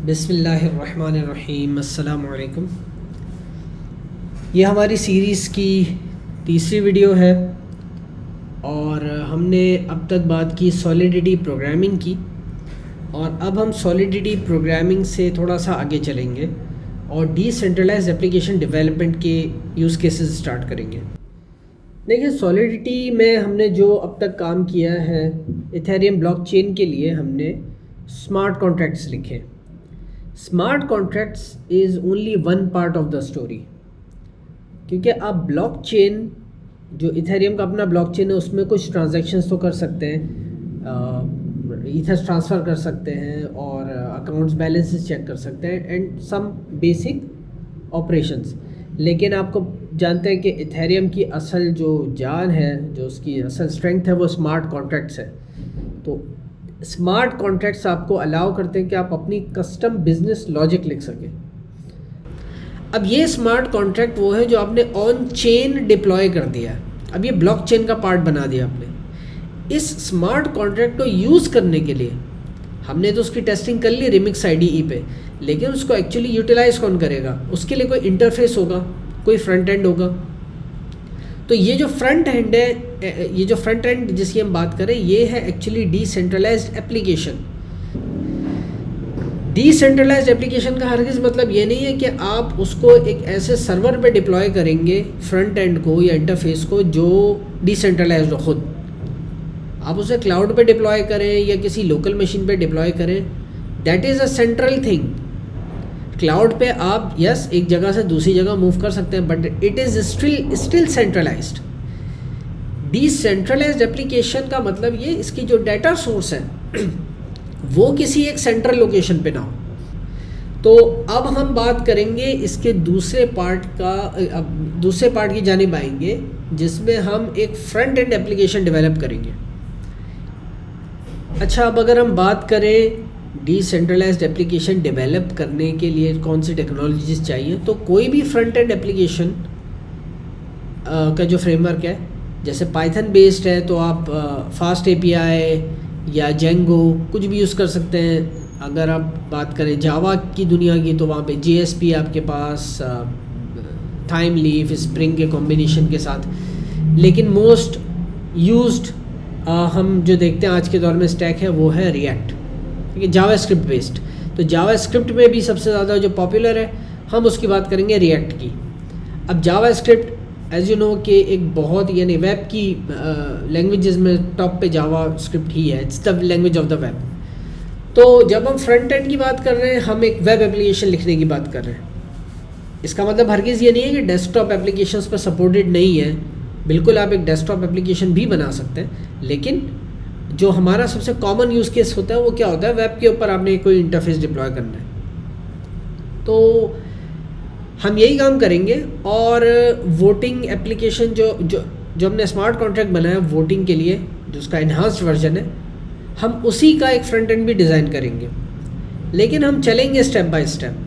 बिस्मिल्लाहिर्रहमानिर्रहीम, अस्सलामु अलैकुम। ये हमारी सीरीज़ की तीसरी वीडियो है और हमने अब तक बात की सॉलिडिटी प्रोग्रामिंग की और अब हम सॉलिडिटी प्रोग्रामिंग से थोड़ा सा आगे चलेंगे और डिसेंट्रलाइज्ड एप्लीकेशन डेवलपमेंट के यूज़ केसेस स्टार्ट करेंगे। देखिए, सॉलिडिटी में हमने जो अब तक काम किया है, इथेरियम ब्लॉकचेन के लिए हमने स्मार्ट कॉन्ट्रैक्ट्स लिखे। Smart contracts is only one part of the story, क्योंकि आप ब्लॉकचेन जो इथेरियम का अपना ब्लॉकचेन है उसमें कुछ ट्रांजैक्शंस तो कर सकते हैं, ईथर्स ट्रांसफ़र कर सकते हैं और अकाउंट्स बैलेंसेस चेक कर सकते हैं एंड सम बेसिक ऑपरेशंस। लेकिन आपको जानते हैं कि इथेरियम की असल जो जान है, जो उसकी असल स्ट्रेंथ है, वो स्मार्ट कॉन्ट्रैक्ट्स है। तो स्मार्ट कॉन्ट्रैक्ट्स आपको अलाउ करते हैं कि आप अपनी कस्टम बिजनेस लॉजिक लिख सकें। अब ये स्मार्ट कॉन्ट्रैक्ट वो है जो आपने ऑन चेन डिप्लॉय कर दिया है, अब ये ब्लॉकचेन का पार्ट बना दिया आपने। इस स्मार्ट कॉन्ट्रैक्ट को यूज़ करने के लिए हमने तो उसकी टेस्टिंग कर ली रिमिक्स IDE पे, लेकिन उसको एक्चुअली यूटिलाइज कौन करेगा? उसके लिए कोई इंटरफेस होगा, कोई फ्रंट एंड होगा। तो ये जो फ्रंट एंड है, ये जो फ्रंट एंड जिसकी हम बात करें, ये है actually decentralized application. Decentralized application का हरगिज़ मतलब ये नहीं है कि आप उसको एक ऐसे सर्वर पे डिप्लॉय करेंगे फ्रंट एंड को या इंटरफेस को जो डिसेंट्रलाइज्ड हो खुद। आप उसे क्लाउड पे डिप्लॉय करें या किसी लोकल मशीन पे डिप्लॉय करें, that is a central thing. Cloud पे आप यस एक जगह से दूसरी जगह मूव कर सकते हैं, but it is still centralized. Decentralized application का मतलब ये, इसकी जो डाटा सोर्स है वो किसी एक सेंट्रल लोकेशन पे ना हो। तो अब हम बात करेंगे इसके दूसरे पार्ट का, अब दूसरे पार्ट की जानिब आएंगे जिसमें हम एक फ्रंट एंड एप्लीकेशन डेवलप करेंगे। अच्छा, अब अगर हम बात करें डिसेंट्रलाइज्ड एप्लीकेशन डेवलप करने के लिए कौन सी टेक्नोलॉजीज चाहिए, तो कोई भी फ्रंट एंड एप्लीकेशन का जो फ्रेमवर्क है, जैसे पाइथन बेस्ड है तो आप फास्ट API या जेंगो कुछ भी यूज़ कर सकते हैं। अगर आप बात करें जावा की दुनिया की, तो वहाँ पे JSP आपके पास, टाइम लीफ, स्प्रिंग के कॉम्बिनेशन के साथ। लेकिन मोस्ट यूज्ड हम जो देखते हैं आज के दौर में स्टैक है वो है रिएक्ट, ठीक है, जावास्क्रिप्ट बेस्ड। तो जावास्क्रिप्ट में भी सबसे ज़्यादा जो पॉपुलर है, हम उसकी बात करेंगे रिएक्ट की। अब जावास्क्रिप्ट एज यू नो कि एक बहुत, यानी वेब की लैंग्वेजेस में टॉप पे जावास्क्रिप्ट ही है, it's the language of the web. तो जब हम फ्रंट एंड की बात कर रहे हैं, हम एक वेब एप्लीकेशन लिखने की बात कर रहे हैं। इसका मतलब हरगिज़ ये नहीं है कि डेस्कटॉप एप्लीकेशंस पर सपोर्टेड नहीं है, बिल्कुल आप एक डेस्कटॉप एप्लीकेशन भी बना सकते हैं। लेकिन जो हमारा सबसे कॉमन यूज़ केस होता है वो क्या होता है, वेब के ऊपर आपने कोई इंटरफेस डिप्लॉय करना है, तो हम यही काम करेंगे। और वोटिंग एप्लीकेशन जो हमने स्मार्ट कॉन्ट्रैक्ट बनाया वोटिंग के लिए, जो उसका इन्हांस्ड वर्जन है, हम उसी का एक फ्रंट एंड भी डिज़ाइन करेंगे। लेकिन हम चलेंगे स्टेप बाय स्टेप,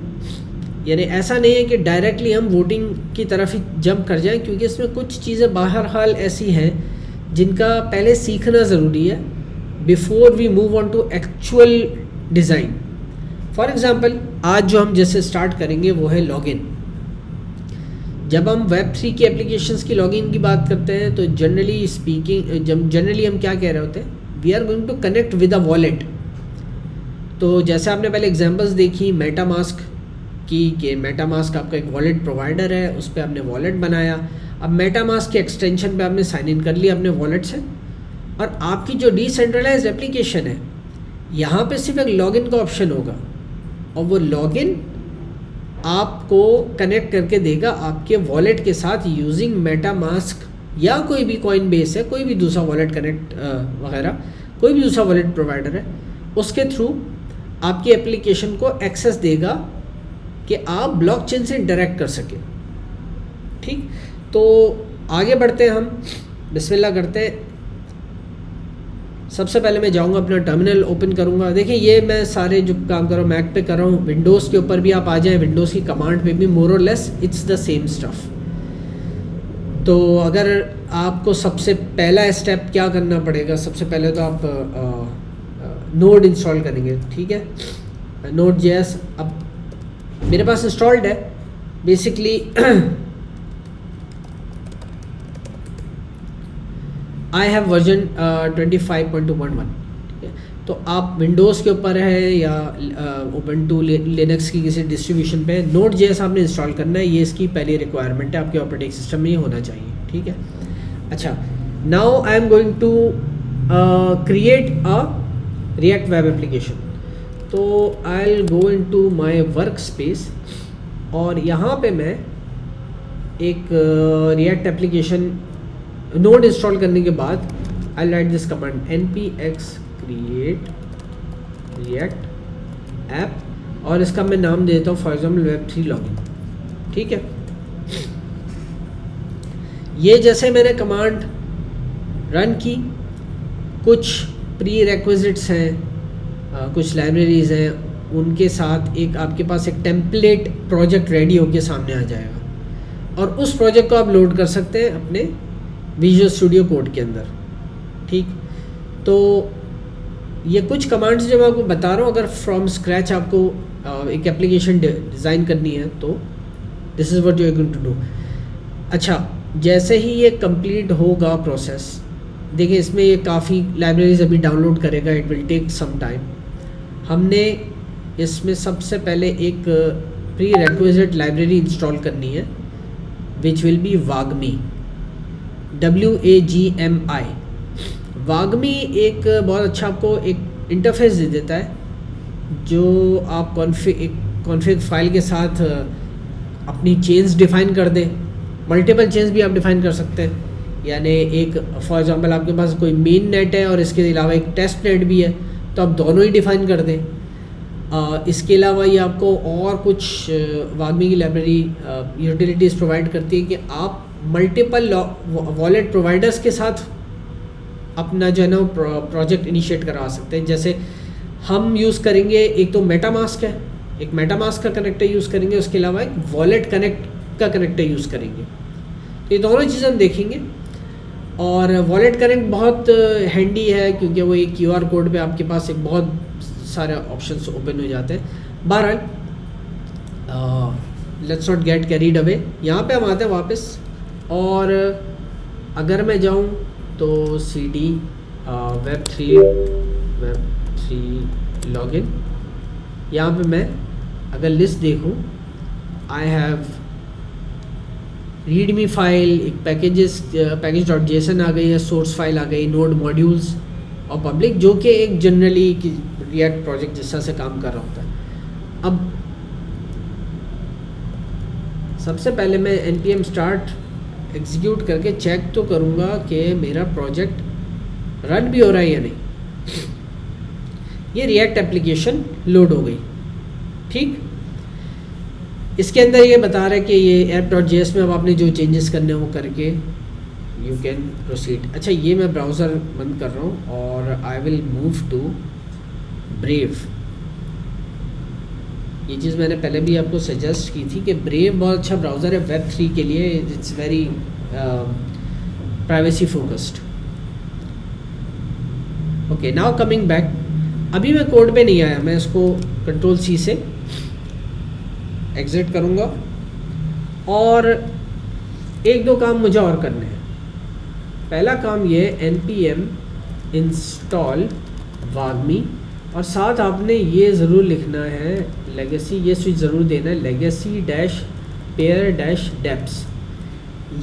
यानी ऐसा नहीं है कि डायरेक्टली हम वोटिंग की तरफ ही जंप कर जाएं, क्योंकि इसमें कुछ चीज़ें बहरहाल ऐसी हैं जिनका पहले सीखना ज़रूरी है before we move on to actual design. For example, आज जो हम जैसे स्टार्ट करेंगे वो है लॉगिन। जब हम Web3 की एप्लीकेशंस की लॉगिन की बात करते हैं तो जनरली स्पीकिंग, जनरली हम क्या कह रहे होते हैं, we are going to connect with a wallet. तो जैसे आपने पहले एग्जांपल्स देखी मेटामास्क की, कि मेटामास्क आपका एक वॉलेट प्रोवाइडर है, उस पर आपने वॉलेट बनाया। अब मेटामास्क के एक्सटेंशन पे आपने साइन इन कर लिया अपने वॉलेट से, और आपकी जो डिसेंट्रलाइज्ड एप्लीकेशन है, यहाँ पे सिर्फ एक लॉगिन का ऑप्शन होगा, और वो लॉगिन आपको कनेक्ट करके देगा आपके वॉलेट के साथ यूजिंग मेटामास्क या कोई भी कॉइन बेस है, कोई भी दूसरा वॉलेट कनेक्ट वगैरह, कोई भी दूसरा वॉलेट प्रोवाइडर है, उसके थ्रू आपकी एप्लीकेशन को एक्सेस देगा कि आप ब्लॉकचेन से इंटरेक्ट कर सकें। ठीक, तो आगे बढ़ते हैं हम, बिस्मिल्लाह करते हैं। सबसे पहले मैं जाऊंगा अपना टर्मिनल ओपन करूंगा। देखिए, ये मैं सारे जो काम कर रहा हूँ मैक पे कर रहा हूँ, विंडोज़ के ऊपर भी आप आ जाएं, विंडोज़ की कमांड पे भी मोर और less it's the same stuff. तो अगर आपको सबसे पहला स्टेप क्या करना पड़ेगा, सबसे पहले तो आप नोड इंस्टॉल करेंगे, ठीक है। नोड जेएस अब मेरे पास इंस्टॉल्ड है बेसिकली। आई हैव वर्जन 25.2.1, ठीक है। तो आप विंडोज़ के ऊपर है या उबंटू लिनक्स की किसी डिस्ट्रीब्यूशन पे नोड जेएस आपने इंस्टॉल करना है, ये इसकी पहली रिक्वायरमेंट है, आपके ऑपरेटिंग सिस्टम में ये होना चाहिए, ठीक है। अच्छा, now I am going to create a React web application. तो I will go into my work space और यहाँ पे मैं एक रिएक्ट एप्लीकेशन नोड इंस्टॉल करने के बाद I write this command npx create react app और इसका मैं नाम देता हूँ फॉर एग्जाम्पल web3 लॉगिन, ठीक है। ये जैसे मैंने कमांड रन की, कुछ प्री रेक्विजिट्स हैं, कुछ लाइब्रेरीज हैं, उनके साथ एक आपके पास एक टेम्पलेट प्रोजेक्ट रेडी होके सामने आ जाएगा और उस प्रोजेक्ट को आप लोड कर सकते हैं अपने विजुअल स्टूडियो कोड के अंदर, ठीक। तो ये कुछ कमांड्स जो मैं आपको बता रहा हूँ, अगर फ्रॉम स्क्रैच आपको एक एप्लीकेशन डिज़ाइन करनी है तो this is what you are going to do. अच्छा, जैसे ही ये कंप्लीट होगा प्रोसेस, देखिए इसमें ये काफ़ी लाइब्रेरीज अभी डाउनलोड करेगा, it will take some time. हमने इसमें सबसे पहले एक प्री रिक्विजिट लाइब्रेरी इंस्टॉल करनी है विच विल बी वागमी, WAGMI। वागमी एक बहुत अच्छा आपको एक इंटरफेस दे देता है जो आप कॉन्फ़िग फाइल के साथ अपनी चेन्स डिफ़ाइन कर दें, मल्टीपल चेन्स भी आप डिफ़ाइन कर सकते हैं। यानी एक फॉर एग्जांपल आपके पास कोई मेन नेट है और इसके अलावा एक टेस्ट नेट भी है, तो आप दोनों ही डिफ़ाइन कर दें। इसके अलावा ये आपको और कुछ वागमी की लाइब्रेरी यूटिलिटीज़ प्रोवाइड करती है कि आप मल्टीपल वॉलेट प्रोवाइडर्स के साथ अपना जो है ना प्रोजेक्ट इनिशिएट करा सकते हैं। जैसे हम यूज़ करेंगे, एक तो मेटामास्क है, एक मेटामास्क का कनेक्टर यूज़ करेंगे, उसके अलावा एक वॉलेट कनेक्ट का कनेक्टर यूज़ करेंगे। तो ये दोनों चीज़ें हम देखेंगे। और वॉलेट कनेक्ट बहुत हैंडी है क्योंकि वो एक QR कोड पे आपके पास एक बहुत सारे ऑप्शंस ओपन हो जाते हैं। बहरहाल let's not get carried away, यहाँ पे हम आते हैं वापस। और अगर मैं जाऊँ तो CD web3 लॉगिन, यहाँ पे मैं अगर लिस्ट देखूँ, आई हैव रीडमी फाइल, एक पैकेज.json आ गई है, सोर्स फाइल आ गई, नोड मॉड्यूल्स और पब्लिक, जो कि एक जनरली रिएक्ट प्रोजेक्ट जैसा से काम कर रहा होता है। अब सबसे पहले मैं npm start एग्जीक्यूट करके चेक तो करूँगा कि मेरा प्रोजेक्ट रन भी हो रहा है या नहीं। ये रिएक्ट एप्लीकेशन लोड हो गई, ठीक। इसके अंदर ये बता रहा है कि ये app.js में अब आपने जो चेंजेस करने हैं वो करके यू कैन प्रोसीड। अच्छा, ये मैं ब्राउज़र बंद कर रहा हूँ और I will move to Brave. ये चीज़ मैंने पहले भी आपको सजेस्ट की थी कि ब्रेव बहुत अच्छा ब्राउज़र है web3 के लिए। It's very privacy focused. Okay, now coming back, अभी मैं कोड पे नहीं आया, मैं इसको Ctrl+C से एग्जिट करूँगा और एक दो काम मुझे और करने हैं। पहला काम ये npm install वागमी और साथ आपने ये ज़रूर लिखना है लेगेसी, ये स्विच ज़रूर देना है legacy-pair-deps।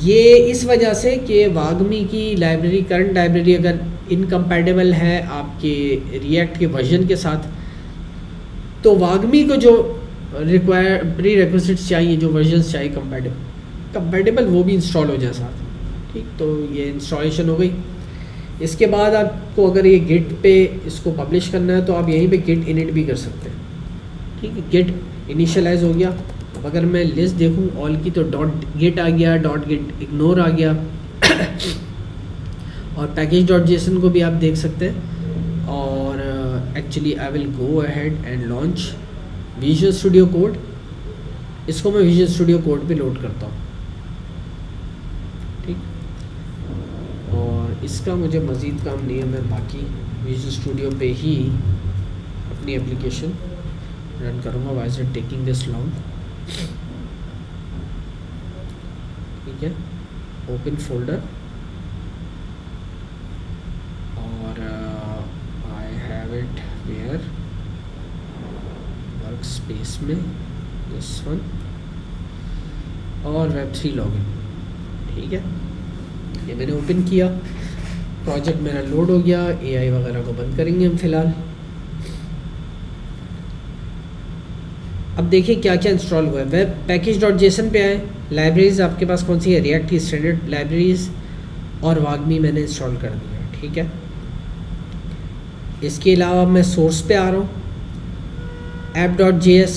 ये इस वजह से कि वागमी की लाइब्रेरी, करंट लाइब्रेरी अगर इनकम्पैटिबल है आपके रिएक्ट के वर्जन के साथ, तो वागमी को जो प्री रिक्विजिट्स चाहिए, जो वर्जन्स चाहिए कंपैटिबल, वो भी इंस्टॉल हो जाए साथ, ठीक। तो ये इंस्टॉलेशन हो गई। इसके बाद आपको अगर ये गिट पे इसको पब्लिश करना है तो आप यहीं पे गिट इनिट भी कर सकते हैं, ठीक है। गिट इनिशियलाइज हो गया। अब अगर मैं लिस्ट देखूँ ऑल की तो .git आ गया, .git इग्नोर आ गया और पैकेज.json को भी आप देख सकते हैं। और actually I will go ahead and launch visual studio code. इसको मैं विजुअल स्टूडियो कोड पे लोड करता हूँ, ठीक। और इसका मुझे मज़ीद काम नहीं है, मैं बाकी विजुअल स्टूडियो पे ही अपनी एप्लीकेशन रन करूँगा। Why is it taking this long? ठीक है, ओपन फोल्डर और I have it where work space में, दिस वन, और Web3 लॉगिन। ठीक है, ये मैंने ओपन किया, प्रोजेक्ट मेरा लोड हो गया। AI वगैरह को बंद करेंगे हम फिलहाल। अब देखिए क्या क्या इंस्टॉल हुआ है। वेब पैकेज डॉट जेसन पे आए, लाइब्रेरीज आपके पास कौन सी है? रिएक्ट की स्टैंडर्ड लाइब्रेरीज और वागमी मैंने इंस्टॉल कर दिया। ठीक है, इसके अलावा मैं सोर्स पे आ रहा हूँ, app.js,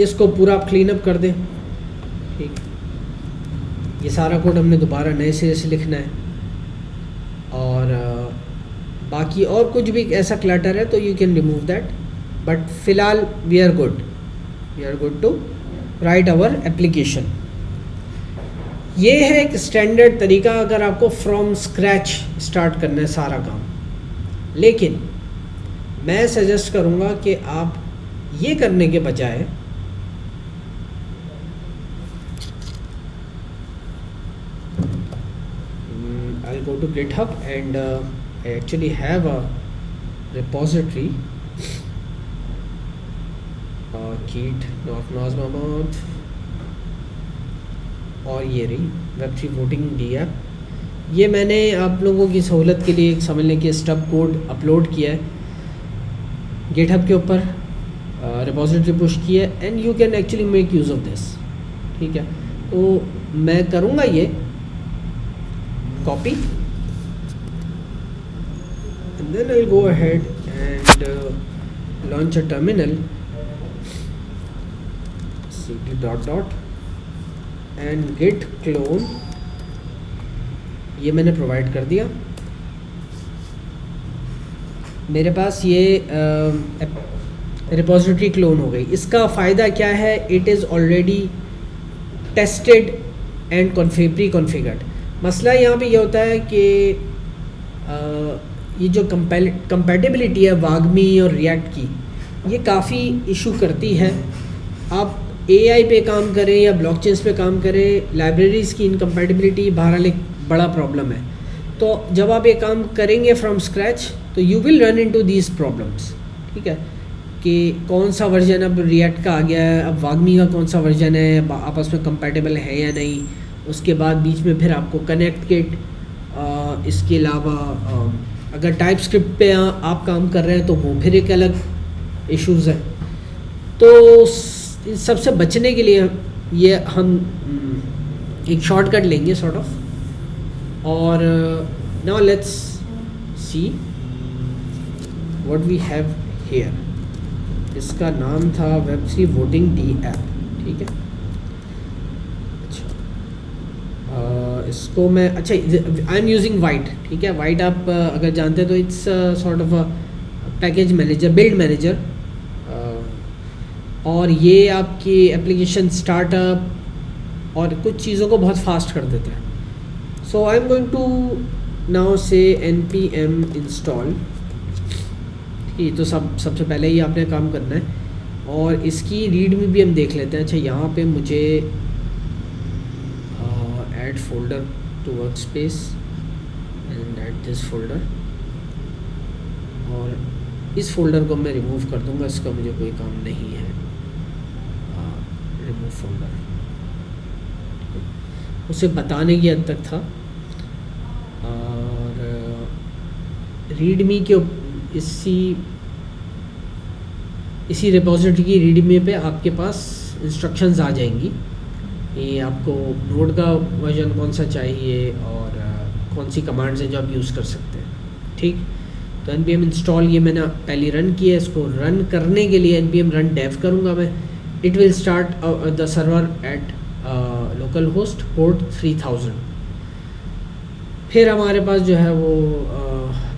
इसको पूरा आप क्लीन अप कर दें। ठीक, ये सारा कोड हमने दोबारा नए सिरे से लिखना है। और बाकी और कुछ भी ऐसा क्लटर है तो you can remove that, but फिलहाल we are good to write our application. ये है एक स्टैंडर्ड तरीका अगर आपको फ्रॉम स्क्रैच स्टार्ट करना है सारा काम। लेकिन मैं सजेस्ट करूँगा कि आप ये करने के बजाय I'll go to GitHub and I actually have a repository, Keat Naz Mahmood, और ये रही Web3 वोटिंग डी ऐप। ये मैंने आप लोगों की सहूलत के लिए समझ लें कि स्टब कोड अपलोड किया है GitHub के ऊपर, रिपोजिटरी पुश किया है, and you can actually make use of this. ठीक है, तो मैं करूँगा ये copy and then I'll go ahead and launch a terminal, cd .. and git clone, ये मैंने प्रोवाइड कर दिया। मेरे पास ये रिपोजिटरी क्लोन हो गई। इसका फ़ायदा क्या है? It is already tested and pre configured. मसला यहाँ पे ये होता है कि ये जो कंपैटिबिलिटी है वागमी और रिएक्ट की, ये काफ़ी इशू करती है। आप AI पे काम करें या ब्लॉकचेन्स पे काम करें, लाइब्रेरीज़ की इनकम्पैटिबिलिटी बहरहाल एक बड़ा प्रॉब्लम है। तो जब आप ये काम करेंगे फ्रॉम स्क्रैच तो you will run into these problems. ठीक है, कि कौन सा वर्जन अब रिएक्ट का आ गया है, अब वागमी का कौन सा वर्जन है, आपस में कंपैटिबल है या नहीं। उसके बाद बीच में फिर आपको कनेक्ट किट, इसके अलावा अगर टाइप स्क्रिप्ट पे आप काम कर रहे हैं तो वो फिर एक अलग इश्यूज़ है। तो इन सबसे बचने के लिए ये हम एक शॉर्टकट लेंगे सॉर्ट ऑफ। और now let's see what we have here. इसका नाम था Web3 वोटिंग डी ऐप। ठीक है, इसको मैं आई एम यूजिंग वाइट। ठीक है, वाइट आप अगर जानते हैं तो it's sort of a package manager, build manager, और ये आपकी एप्लीकेशन स्टार्टअप और कुछ चीज़ों को बहुत फास्ट कर देता है। So I am going to now say npm install। ठीक, तो सबसे पहले ही आपने काम करना है और इसकी रीड में भी हम देख लेते हैं। अच्छा, यहाँ पे मुझे add folder to work space and add this folder, और इस फोल्डर को मैं रिमूव कर दूंगा, इसका मुझे कोई काम नहीं है। रिमूव फोल्डर उसे बताने की हद तक था। और रीडमी के इसी रिपोजिटरी की रीडमी पे आपके पास इंस्ट्रक्शंस आ जाएंगी कि आपको नोड का वर्जन कौन सा चाहिए और कौन सी कमांड्स हैं जो आप यूज़ कर सकते हैं। ठीक, तो npm इंस्टॉल ये मैंने पहले रन किया। इसको रन करने के लिए npm रन डेव करूँगा मैं। It will start the server at local host port 3000। फिर हमारे पास जो है वो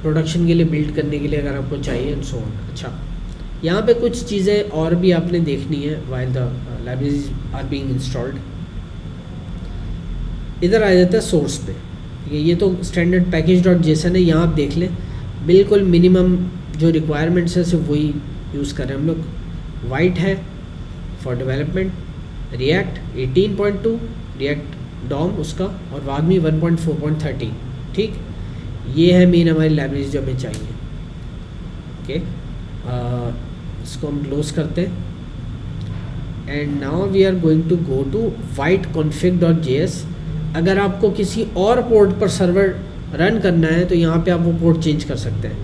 प्रोडक्शन के लिए बिल्ड करने के लिए अगर आपको चाहिए एंड सो ऑन। अच्छा, यहाँ पे कुछ चीज़ें और भी आपने देखनी है while the libraries are being installed. इधर आ जाता है सोर्स पे। ठीक है, ये तो स्टैंडर्ड पैकेज डॉट जेसन है, यहाँ आप देख लें बिल्कुल मिनिमम जो रिक्वायरमेंट्स है सिर्फ वही यूज़ कर रहे हैं हम लोग। वाइट है for development, React 18.2 React DOM उसका, और वागमी 1.4.13। ठीक, ये है मेन हमारी लाइब्रेरी जो हमें चाहिए। ओके, इसको हम क्लोज करते हैं and now we are going to go to whiteconfig.js। अगर आपको किसी और पोर्ट पर सर्वर रन करना है तो यहाँ पे आप वो पोर्ट चेंज कर सकते हैं।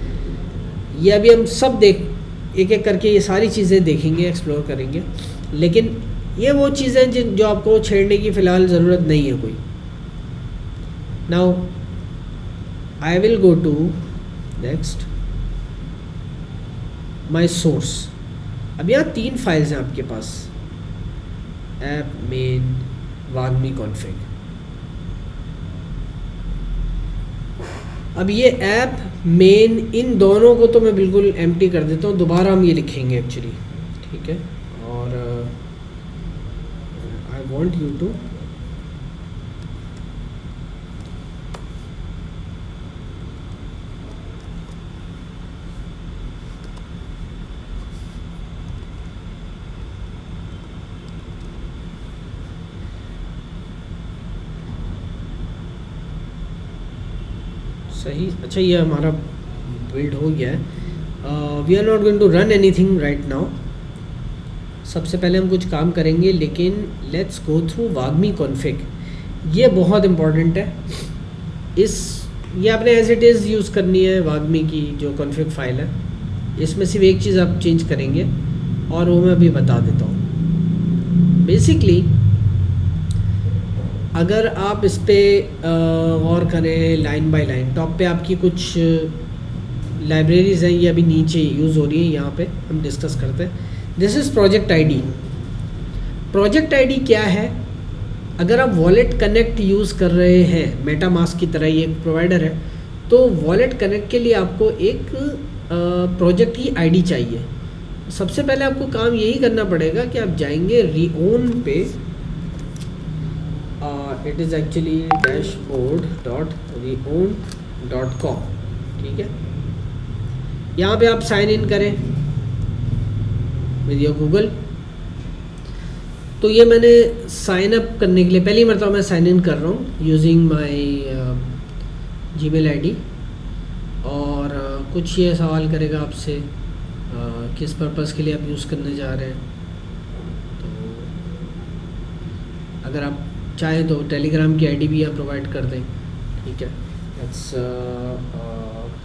ये अभी हम सब एक एक करके ये सारी चीज़ें देखेंगे, एक्सप्लोर करेंगे, लेकिन ये वो चीज़ें जो आपको छेड़ने की फ़िलहाल ज़रूरत नहीं है कोई। Now I will go to next my source. अब यहाँ 3 फाइल्स हैं आपके पास, ऐप मेन वागमी कॉन्फ़िग। अब ये ऐप मेन इन दोनों को तो मैं बिल्कुल एम्प्टी कर देता हूँ, दोबारा हम ये लिखेंगे एक्चुअली। ठीक है, और आई वांट यू टू सही। अच्छा, ये हमारा बिल्ड हो गया है। We are not going to run anything right now. सबसे पहले हम कुछ काम करेंगे, लेकिन let's go through Wagmi config. ये बहुत इम्पॉर्टेंट है। ये आपने एज इट इज़ यूज़ करनी है वागमी की जो कॉन्फ़िग फाइल है। इसमें सिर्फ एक चीज़ आप चेंज करेंगे और वो मैं अभी बता देता हूँ। बेसिकली अगर आप इस पर गौर करें लाइन बाय लाइन, टॉप पे आपकी कुछ लाइब्रेरीज़ हैं, ये अभी नीचे यूज़ हो रही है, यहाँ पे हम डिस्कस करते हैं। This is project ID. Project ID क्या है? अगर आप वॉलेट कनेक्ट यूज़ कर रहे हैं, मेटामास्क की तरह ये एक प्रोवाइडर है, तो वॉलेट कनेक्ट के लिए आपको एक प्रोजेक्ट की आईडी चाहिए। सबसे पहले आपको काम यही करना पड़ेगा कि आप जाएंगे रीओन पे, इट इज़ एक्चुअली dashboard.reown.com। ठीक है, यहाँ पे आप साइन इन करें विद योर गूगल। तो ये मैंने साइन अप करने के लिए पहली मरतबा मैं साइन इन कर रहा हूँ यूजिंग माई जीमेल आईडी। और कुछ ये सवाल करेगा आपसे किस पर्पज़ के लिए आप यूज़ करने जा रहे हैं। तो अगर आप चाहें तो टेलीग्राम की आईडी भी आप प्रोवाइड कर दें। ठीक है, लेट्स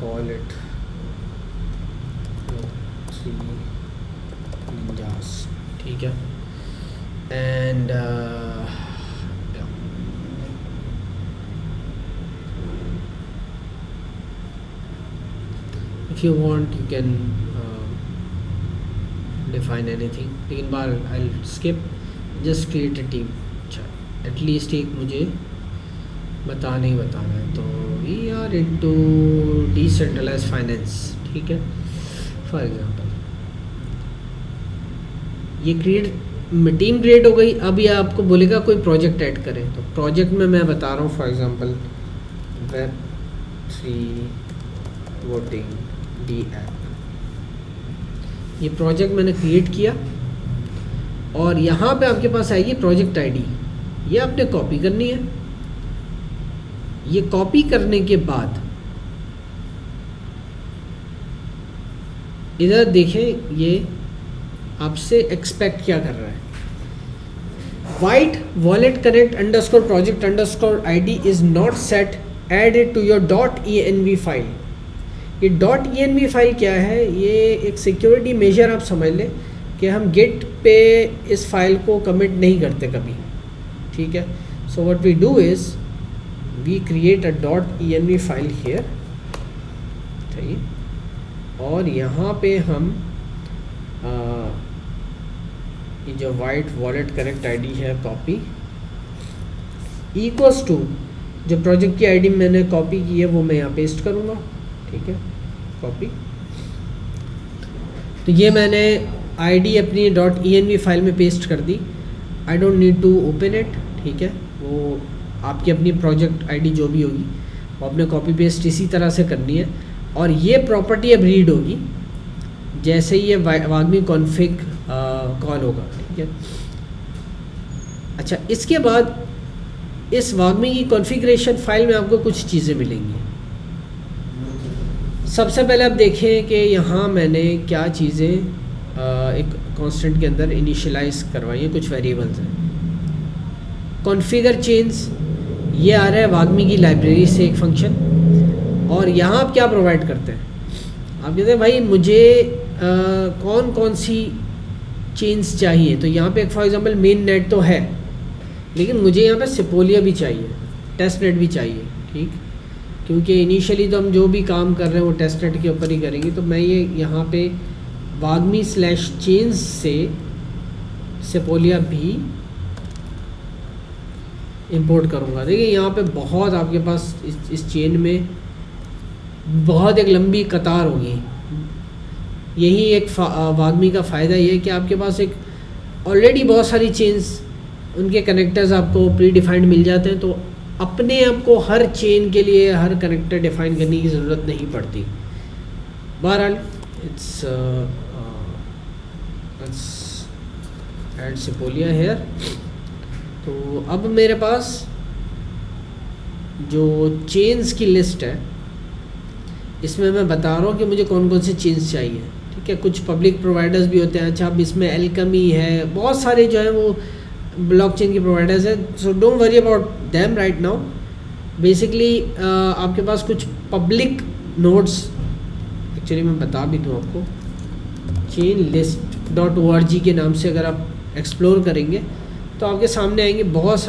कॉल इट 3 ninjas। ठीक है, and if you want you can define anything, लेकिन बार I'll skip, just create a team। अच्छा, एटलीस्ट एक मुझे बताना ही बताना है। तो we are into decentralized finance. ठीक है, फॉर एग्जांपल ये टीम क्रिएट हो गई। अब ये आपको बोलेगा कोई प्रोजेक्ट ऐड करें, तो प्रोजेक्ट में मैं बता रहा हूँ for example Web3 voting D app. ये प्रोजेक्ट मैंने क्रिएट किया और यहाँ पे आपके पास आएगी प्रोजेक्ट आईडी। ये आपने कॉपी करनी है। ये कॉपी करने के बाद इधर देखें, ये आपसे एक्सपेक्ट क्या कर रहा है। Vite wallet connect underscore project underscore ID is not set, add it to your .env file. ये .env फाइल क्या है? ये एक सिक्योरिटी मेजर आप समझ लें कि हम गिट पे इस फाइल को कमिट नहीं करते कभी। ठीक है, so what we do is we create a .env file here. ठीक, और यहाँ पे हम ये जो वाइट वॉलेट कनेक्ट आईडी है कॉपी इक्वल्स टू जो प्रोजेक्ट की आईडी मैंने कॉपी की है वो मैं यहाँ पेस्ट करूँगा। ठीक है, कॉपी। तो ये मैंने आईडी अपनी .env फाइल में पेस्ट कर दी। I don't need to open it. ठीक है, वो आपकी अपनी प्रोजेक्ट आईडी जो भी होगी वो अपने कॉपी पेस्ट इसी तरह से करनी है। और ये प्रॉपर्टी अब रीड होगी जैसे ही ये वागमी कॉन्फ़िग कॉल होगा, ठीक है। अच्छा, इसके बाद इस वाग्मी की कॉन्फ़िगरेशन फाइल में आपको कुछ चीज़ें मिलेंगी। सबसे पहले आप देखें कि यहाँ मैंने क्या चीज़ें एक कांस्टेंट के अंदर इनिशियलाइज करवाई हैं, कुछ वेरिएबल्स हैं। कॉन्फ़िगर चेंज ये आ रहा है वाग्मी की लाइब्रेरी से एक फंक्शन, और यहाँ आप क्या प्रोवाइड करते हैं, आप कहते हैं भाई मुझे कौन कौन सी चेंज चाहिए। तो यहाँ पे फॉर एग्जांपल मेन नेट तो है, लेकिन मुझे यहाँ पे सिपोलिया भी चाहिए, टेस्ट नेट भी चाहिए, ठीक, क्योंकि इनिशियली तो हम जो भी काम कर रहे हैं वो टेस्ट नेट के ऊपर ही करेंगे। तो मैं ये यहाँ पे वाग्मी स्लैश चेंज से सिपोलिया भी इंपोर्ट करूँगा। देखिए यहाँ पे बहुत आपके पास इस चेन में बहुत एक लंबी कतार होगी। यही एक वाग्मी का फ़ायदा ये है कि आपके पास एक ऑलरेडी बहुत सारी चेन्स, उनके कनेक्टर्स आपको प्री डिफाइंड मिल जाते हैं, तो अपने आप को हर चेन के लिए हर कनेक्टर डिफाइन करने की ज़रूरत नहीं पड़ती। बहरहाल इट्स ऐड सिपोलिया हेयर। तो अब मेरे पास जो चेन्स की लिस्ट है, इसमें मैं बता रहा हूँ कि मुझे कौन कौन से चेन्स चाहिए, ठीक है। कुछ पब्लिक प्रोवाइडर्स भी होते हैं। अच्छा, अब इसमें एल्केमी है, बहुत सारे जो है वो ब्लॉकचेन के प्रोवाइडर्स हैं, so don't worry about them right now. Basically आपके पास कुछ पब्लिक नोड्स, एक्चुअली मैं बता भी दूँ आपको, chainlist.org के नाम से अगर आप एक्सप्लोर करेंगे तो आपके सामने आएंगे बहुत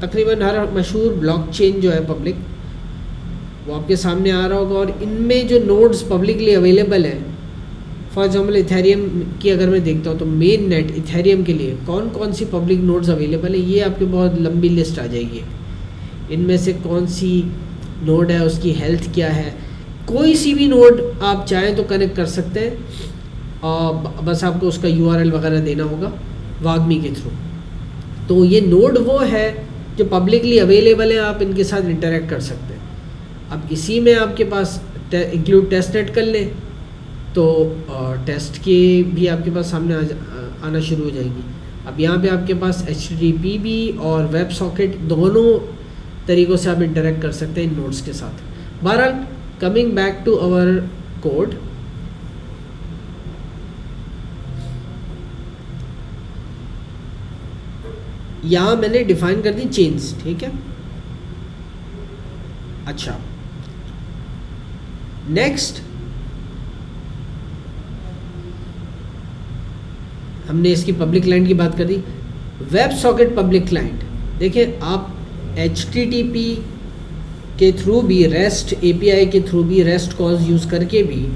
तकरीबन हर मशहूर ब्लॉकचेन जो है पब्लिक, वो आपके सामने आ रहा होगा। और इनमें जो नोड्स पब्लिकली अवेलेबल हैं, फॉर एग्जांपल इथेरियम की अगर मैं देखता हूँ तो मेन नेट इथेरियम के लिए कौन कौन सी पब्लिक नोड्स अवेलेबल है, ये आपकी बहुत लंबी लिस्ट आ जाएगी। इनमें से कौन सी नोड है, उसकी हेल्थ क्या है, कोई सी भी नोड आप चाहें तो कनेक्ट कर सकते हैं, और बस आपको उसका URL वगैरह देना होगा वाग्मी के थ्रू। तो ये नोड वो है जो पब्लिकली अवेलेबल है, आप इनके साथ इंटरेक्ट कर सकते हैं। अब इसी में आपके पास इंक्लूड टेस्ट नेट कर लें तो टेस्ट के भी आपके पास सामने आना शुरू हो जाएगी। अब यहाँ पे आपके पास HTTP भी और वेब सॉकेट दोनों तरीक़ों से आप इंटरेक्ट कर सकते हैं इन नोड्स के साथ। बहरहाल coming back to our code, यहाँ मैंने डिफाइन कर दी चेन्स, ठीक है। अच्छा, नेक्स्ट हमने इसकी पब्लिक क्लाइंट की बात कर दी। वेब सॉकेट पब्लिक क्लाइंट, देखिए आप HTTP के थ्रू भी, REST API के थ्रू भी, REST कॉल्स यूज़ करके भी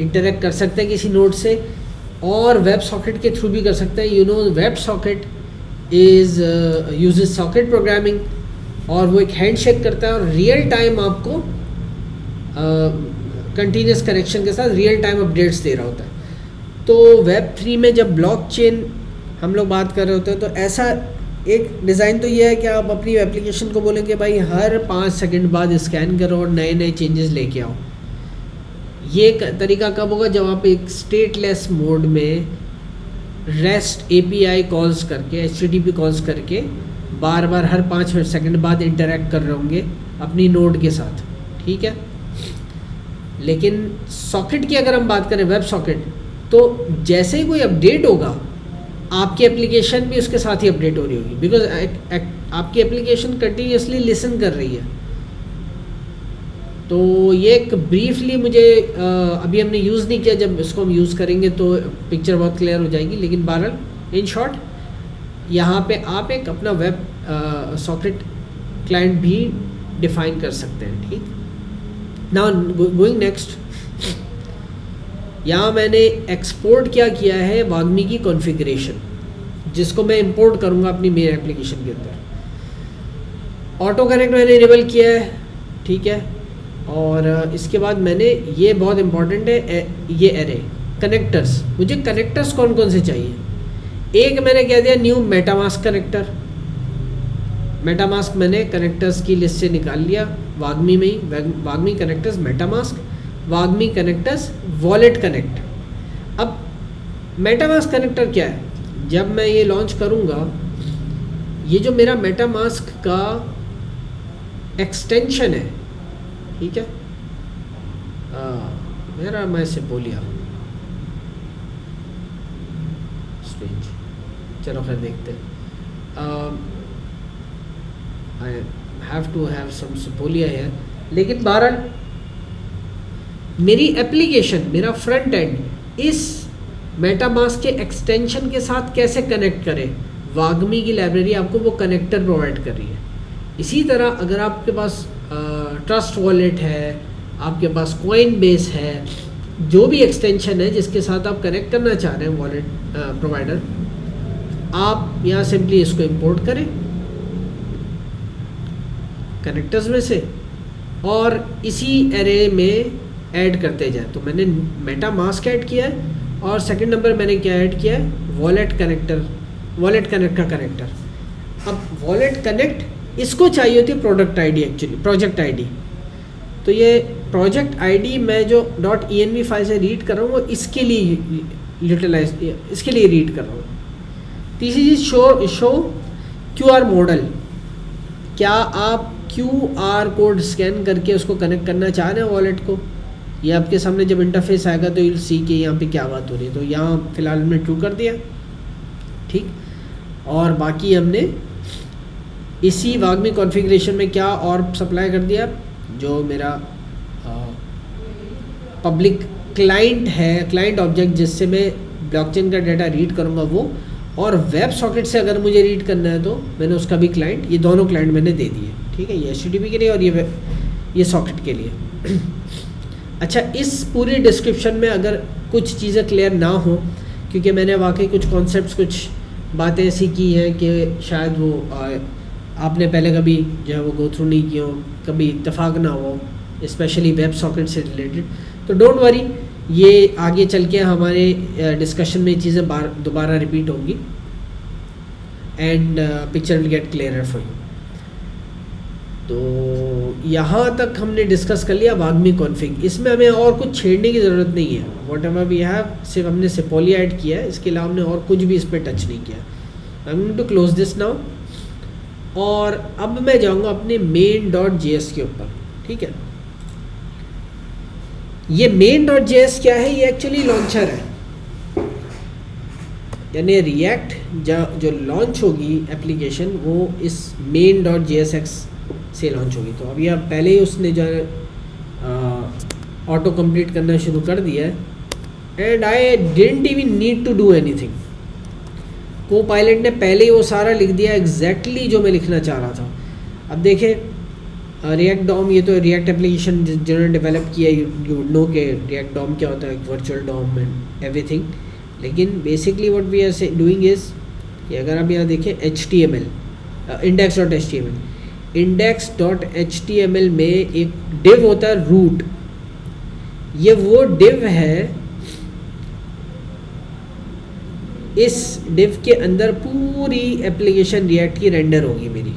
इंटरेक्ट कर सकते हैं किसी नोड से, और वेब सॉकेट के थ्रू भी कर सकते हैं। You know web socket is uses socket programming, और वो एक हैंडशेक करता है और रियल टाइम आपको कंटिन्यूस कनेक्शन के साथ रियल टाइम अपडेट्स दे रहा होता है। तो Web3 में जब ब्लॉकचेन हम लोग बात कर रहे होते हैं तो ऐसा एक डिज़ाइन तो ये है कि आप अपनी एप्लीकेशन को बोलें कि भाई हर 5 सेकंड बाद स्कैन करो और नए नए चेंजेस लेके आओ। ये तरीका कब होगा, जब आप एक स्टेटलेस मोड में REST API कॉल्स करके, HTTP कॉल्स करके बार बार हर 5 सेकंड बाद इंटरेक्ट कर रहे होंगे अपनी नोड के साथ, ठीक है। लेकिन सॉकेट की अगर हम बात करें, वेब सॉकेट, तो जैसे ही कोई अपडेट होगा आपकी एप्लीकेशन भी उसके साथ ही अपडेट हो रही होगी, बिकॉज आपकी एप्लीकेशन कंटिन्यूसली लिसन कर रही है। तो ये एक ब्रीफली मुझे अभी हमने यूज़ नहीं किया, जब इसको हम यूज़ करेंगे तो पिक्चर बहुत क्लियर हो जाएगी। लेकिन बहरहाल इन शॉर्ट यहाँ पे आप एक अपना वेब सॉकेट क्लाइंट भी डिफाइन कर सकते हैं, ठीक। नाउ गोइंग नेक्स्ट, यहाँ मैंने एक्सपोर्ट क्या किया है, वाग्मी की कॉन्फ़िगरेशन, जिसको मैं इंपोर्ट करूँगा अपनी मेन एप्लीकेशन के अंदर। ऑटो कनेक्ट मैंने इनेबल किया है, ठीक है। और इसके बाद मैंने, ये बहुत इंपॉर्टेंट है, ये एरे कनेक्टर्स, मुझे कनेक्टर्स कौन कौन से चाहिए। एक मैंने कह दिया न्यू मेटामास्क कनेक्टर, मेटामास्क मैंने कनेक्टर्स की लिस्ट से निकाल लिया वाग्मी में ही, wagmi connectors MetaMask, wagmi connectors wallet connect. अब मेटामास्क कनेक्टर क्या है? जब मैं ये लॉन्च करूँगा, ये जो मेरा मेटामास्क का एक्सटेंशन है, ठीक है, मेरा मैं से बोलिया स्ट्रेंज, चलो खैर देखते हैं। I have to have some सिपोलिया है, लेकिन बहरहाल मेरी एप्लीकेशन, मेरा फ्रंट एंड इस मेटामास्क के एक्सटेंशन के साथ कैसे कनेक्ट करे, वागमी की लाइब्रेरी आपको वो कनेक्टर प्रोवाइड कर रही है। इसी तरह अगर आपके पास ट्रस्ट वॉलेट है, आपके पास कॉइन बेस है, जो भी एक्सटेंशन है जिसके साथ आप कनेक्ट करना चाह रहे हैं वॉलेट प्रोवाइडर, आप यहाँ सिंपली इसको इंपोर्ट करें कनेक्टर्स में से और इसी एरे में ऐड करते जाए। तो मैंने मेटामास्क ऐड किया है और सेकंड नंबर मैंने क्या ऐड किया है, वॉलेट कनेक्टर, वॉलेट कनेक्ट का कनेक्टर। अब वॉलेट कनेक्ट इसको चाहिए होती है product ID, actually project ID. तो ये प्रोजेक्ट आईडी मैं जो .env फाइल से रीड कर रहा हूँ वो इसके लिए यूटिलाइज, इसके लिए रीड कर रहा हूँ। तीसरी चीज़ शो QR मॉडल। क्या आप QR कोड स्कैन करके उसको कनेक्ट करना चाह रहे हैं वॉलेट को? ये आपके सामने जब इंटरफेस आएगा तो you'll see कि यहाँ पे क्या बात हो रही है। तो यहाँ फ़िलहाल हमने ट्रू कर दिया, ठीक। और बाकी हमने इसी वागमी कॉन्फ़िगरेशन में क्या और सप्लाई कर दिया, जो मेरा पब्लिक क्लाइंट है, क्लाइंट ऑब्जेक्ट जिससे मैं ब्लॉकचेन का डाटा रीड करूँगा वो, और वेब सॉकेट से अगर मुझे रीड करना है तो मैंने उसका भी क्लाइंट, ये दोनों क्लाइंट मैंने दे दिए, ठीक है। ये HTTP के लिए और ये सॉकेट के लिए। अच्छा, इस पूरी डिस्क्रिप्शन में अगर कुछ चीज़ें क्लियर ना हो, क्योंकि मैंने वाकई कुछ कॉन्सेप्ट्स, कुछ बातें ऐसी की हैं कि शायद वो आपने पहले कभी जो है वो गो थ्रू नहीं किया हो, कभी इत्तेफाक ना हो, स्पेशली वेब सॉकेट से रिलेटेड, तो डोंट वरी, ये आगे चल के हमारे डिस्कशन में ये चीज़ें दोबारा रिपीट होंगी and picture will get clearer for you. तो यहाँ तक हमने डिस्कस कर लिया वागमी कॉन्फ़िग। इसमें हमें और कुछ छेड़ने की ज़रूरत नहीं है। वॉट एवर वी हैव, सिर्फ हमने सिपोलिया ऐड किया है, इसके अलावा हमने और कुछ भी इस पर टच नहीं किया। I am going to close this now और अब मैं जाऊँगा अपने main.js के ऊपर, ठीक है। ये main.js क्या है? ये एक्चुअली लॉन्चर है, यानी रिएक्ट जो लॉन्च होगी एप्लीकेशन वो इस main.jsx से लॉन्च होगी। तो अभी आप पहले ही उसने जो है ऑटो कंप्लीट करना शुरू कर दिया है and I didn't even need to do anything. Copilot ने पहले ही वो सारा लिख दिया एग्जैक्टली जो मैं लिखना चाह रहा था। अब देखें रिएक्ट डॉम, ये तो रिएक्ट एप्लीकेशन जिन्होंने डेवलप किया, यू नो के रिएक्ट डॉम क्या होता है, वर्चुअल डॉम एंड एवरीथिंग। लेकिन basically what we are doing is कि अगर आप यहाँ देखें HTML index.html, index.html में एक div होता है रूट। ये वो div है, इस div के अंदर पूरी एप्लीकेशन रिएक्ट की रेंडर होगी मेरी।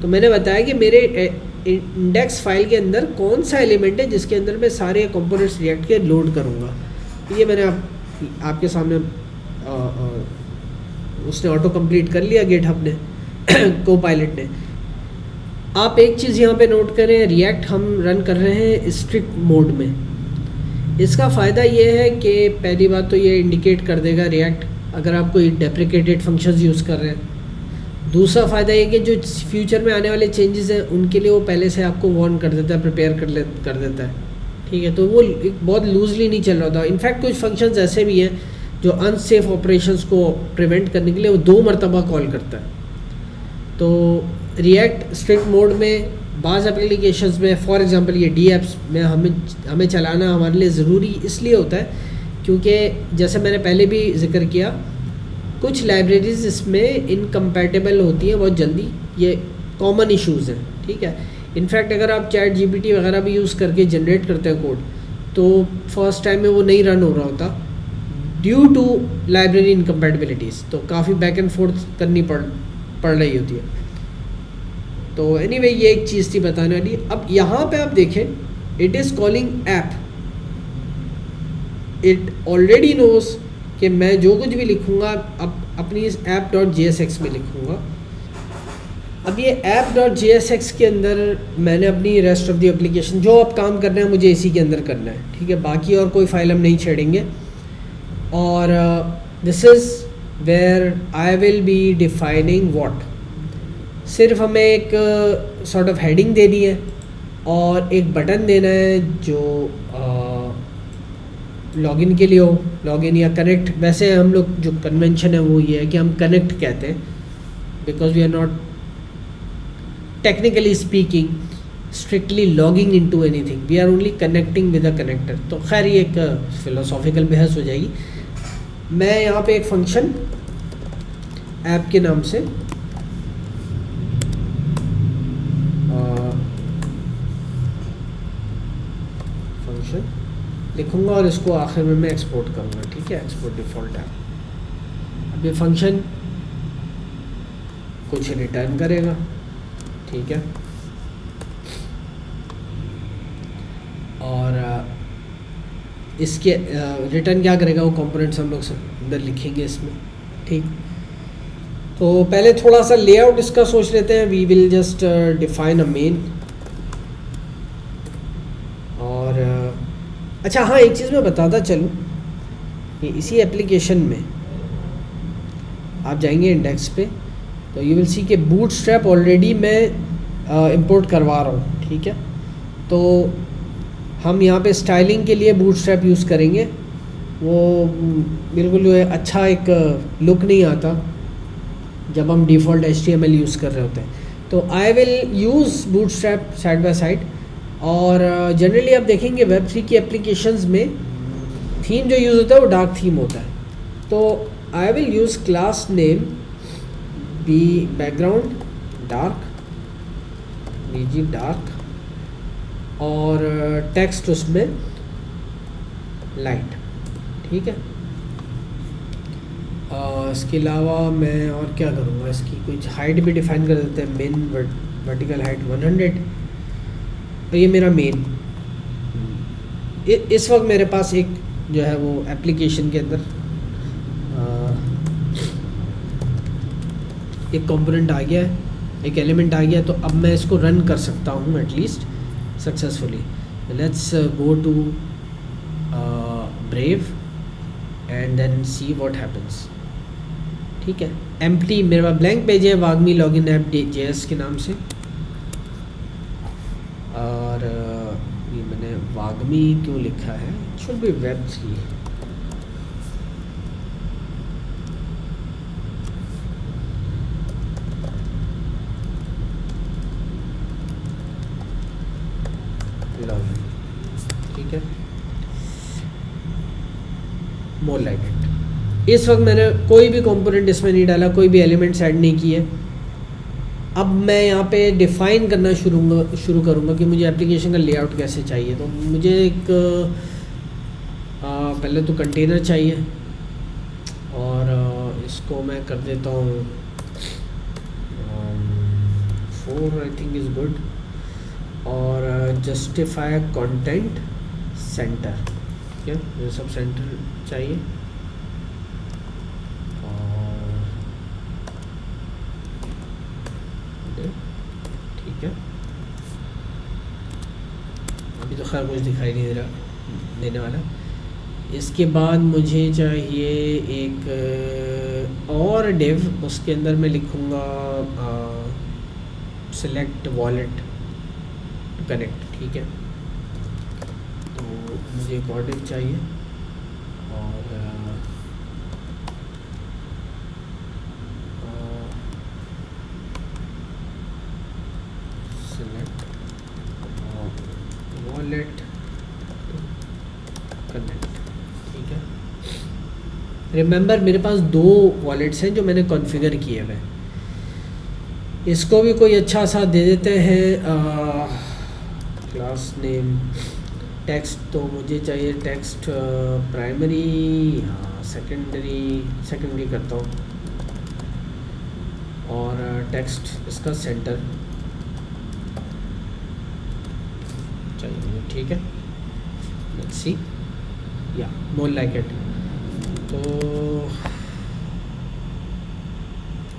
तो मैंने बताया कि मेरे इंडेक्स फाइल के अंदर कौन सा एलिमेंट है जिसके अंदर मैं सारे कंपोनेंट्स रिएक्ट के लोड करूँगा। तो ये मैंने आपके सामने उसने ऑटो कंप्लीट कर लिया गिटहब ने को पायलट ने। आप एक चीज़ यहाँ पे नोट करें, रिएक्ट हम रन कर रहे हैं स्ट्रिक्ट मोड में। इसका फ़ायदा ये है कि पहली बात तो ये इंडिकेट कर देगा रिएक्ट अगर आप कोई डेप्रिकेटेड फंक्शंस यूज़ कर रहे हैं। दूसरा फ़ायदा ये कि जो फ्यूचर में आने वाले चेंजेस हैं उनके लिए वो पहले से आपको वार्न कर देता है, प्रिपेयर कर देता है, ठीक है। तो वो बहुत लूजली नहीं चल रहा था। इनफैक्ट कुछ फंक्शंस ऐसे भी हैं जो अनसेफ ऑपरेशंस को प्रिवेंट करने के लिए वो 2 मरतबा कॉल करता है। तो रिएक्ट स्ट्रिक्ट मोड में बाज़ एप्लीकेशंस में, फॉर एग्जांपल ये डी एप्स में हमें चलाना हमारे लिए ज़रूरी इसलिए होता है क्योंकि जैसे मैंने पहले भी जिक्र किया, कुछ लाइब्रेरीज इसमें इनकम्पैटिबल होती हैं बहुत जल्दी। ये कॉमन इश्यूज़ हैं, ठीक है। इनफैक्ट अगर आप चैट GPT वगैरह भी यूज़ करके जनरेट करते हैं कोड तो फर्स्ट टाइम में वो नहीं रन हो रहा होता ड्यू टू लाइब्रेरी इनकम्पैटिबिलिटीज़। तो काफ़ी बैक एंड फोर्थ करनी पड़ रही होती है। तो एनीवे ये एक चीज़ थी बताने वाली। अब यहाँ पे आप देखें, it is calling app, it already knows कि मैं जो कुछ भी लिखूँगा अपनी इस app.jsx में लिखूँगा। अब ये app.jsx के अंदर मैंने अपनी रेस्ट ऑफ द एप्लीकेशन जो अब काम करना है मुझे इसी के अंदर करना है, ठीक है। बाकी और कोई फाइल हम नहीं छेड़ेंगे। और this is where I will be defining what. सिर्फ हमें एक सॉर्ट ऑफ हेडिंग देनी है और एक बटन देना है जो लॉगिन के लिए हो, लॉगिन या कनेक्ट। वैसे हम लोग जो कन्वेंशन है वो ये है कि हम कनेक्ट कहते हैं, because we are not technically speaking strictly logging into anything, we are only connecting with a connector. तो खैर ये एक फिलोसॉफिकल बहस हो जाएगी। मैं यहाँ पे एक फंक्शन ऐप के नाम से फंक्शन लिखूँगा और इसको आखिर में मैं एक्सपोर्ट करूँगा, ठीक है। Export default app. अब ये फंक्शन कुछ रिटर्न करेगा, ठीक है। और इसके रिटर्न क्या करेगा, वो कंपोनेंट्स हम लोग अंदर लिखेंगे इसमें, ठीक। तो पहले थोड़ा सा लेआउट इसका सोच लेते हैं। We will just define a main. और अच्छा हाँ, एक चीज़ मैं बताता चलूँ कि इसी एप्लीकेशन में आप जाएंगे इंडेक्स पे तो यू विल सी कि बूटस्ट्रैप ऑलरेडी मैं इंपोर्ट करवा रहा हूँ, ठीक है। तो हम यहाँ पे स्टाइलिंग के लिए बूटस्ट्रैप यूज़ करेंगे। वो बिल्कुल जो है अच्छा एक लुक नहीं आता जब हम डिफ़ॉल्ट HTML यूज़ कर रहे होते हैं। तो I will use bootstrap side by side. और जनरली आप देखेंगे Web3 की एप्लीकेशंस में थीम जो यूज़ होता है वो डार्क थीम होता है। तो I will use class name B background dark, BG dark, और टेक्स्ट उसमें लाइट, ठीक है। इसके अलावा मैं और क्या करूँगा, इसकी कुछ हाइट भी डिफाइन कर देते हैं। Main vertical height 100। तो ये मेरा मेन। इस वक्त मेरे पास एक जो है वो एप्लीकेशन के अंदर एक कंपोनेंट आ गया है, एक एलिमेंट आ गया। तो अब मैं इसको रन कर सकता हूँ at least successfully. Let's go to Brave and then see what happens, ठीक है। एम्प्टी मेरे पास ब्लैंक पेज है वागमी लॉगिन ऐप JS के नाम से। और ये मैंने वागमी क्यों लिखा है, शुड बी Web3। ठीक है, मोर लाइक इट। इस वक्त मैंने कोई भी कंपोनेंट इसमें नहीं डाला, कोई भी एलिमेंट्स ऐड नहीं किए। अब मैं यहाँ पे डिफ़ाइन करना शुरू करूँगा कि मुझे एप्लीकेशन का लेआउट कैसे चाहिए। तो मुझे एक पहले तो कंटेनर चाहिए और इसको मैं कर देता हूँ 4 आई थिंक इज़ गुड। और जस्टिफाई कंटेंट सेंटर, ठीक है, मुझे सब सेंटर चाहिए। ठीक है, अभी तो खैर कुछ दिखाई नहीं दे रहा देने वाला। इसके बाद मुझे चाहिए एक और डिव, उसके अंदर मैं लिखूँगा सिलेक्ट वॉलेट टू कनेक्ट, ठीक है। तो मुझे एक और डिव चाहिए और सिलेक्ट वॉलेट कनेक्ट, ठीक है। रिमेंबर मेरे पास 2 वॉलेट्स हैं जो मैंने कॉन्फ़िगर किए हुए हैं। इसको भी कोई अच्छा सा दे देते हैं क्लास नेम टेक्स्ट। तो मुझे चाहिए टेक्स्ट प्राइमरी, हाँ सेकेंडरी करता हूँ। और टेक्स्ट इसका सेंटर चाहिए, ठीक है। लेट्स सी, या मोर लाइक इट। तो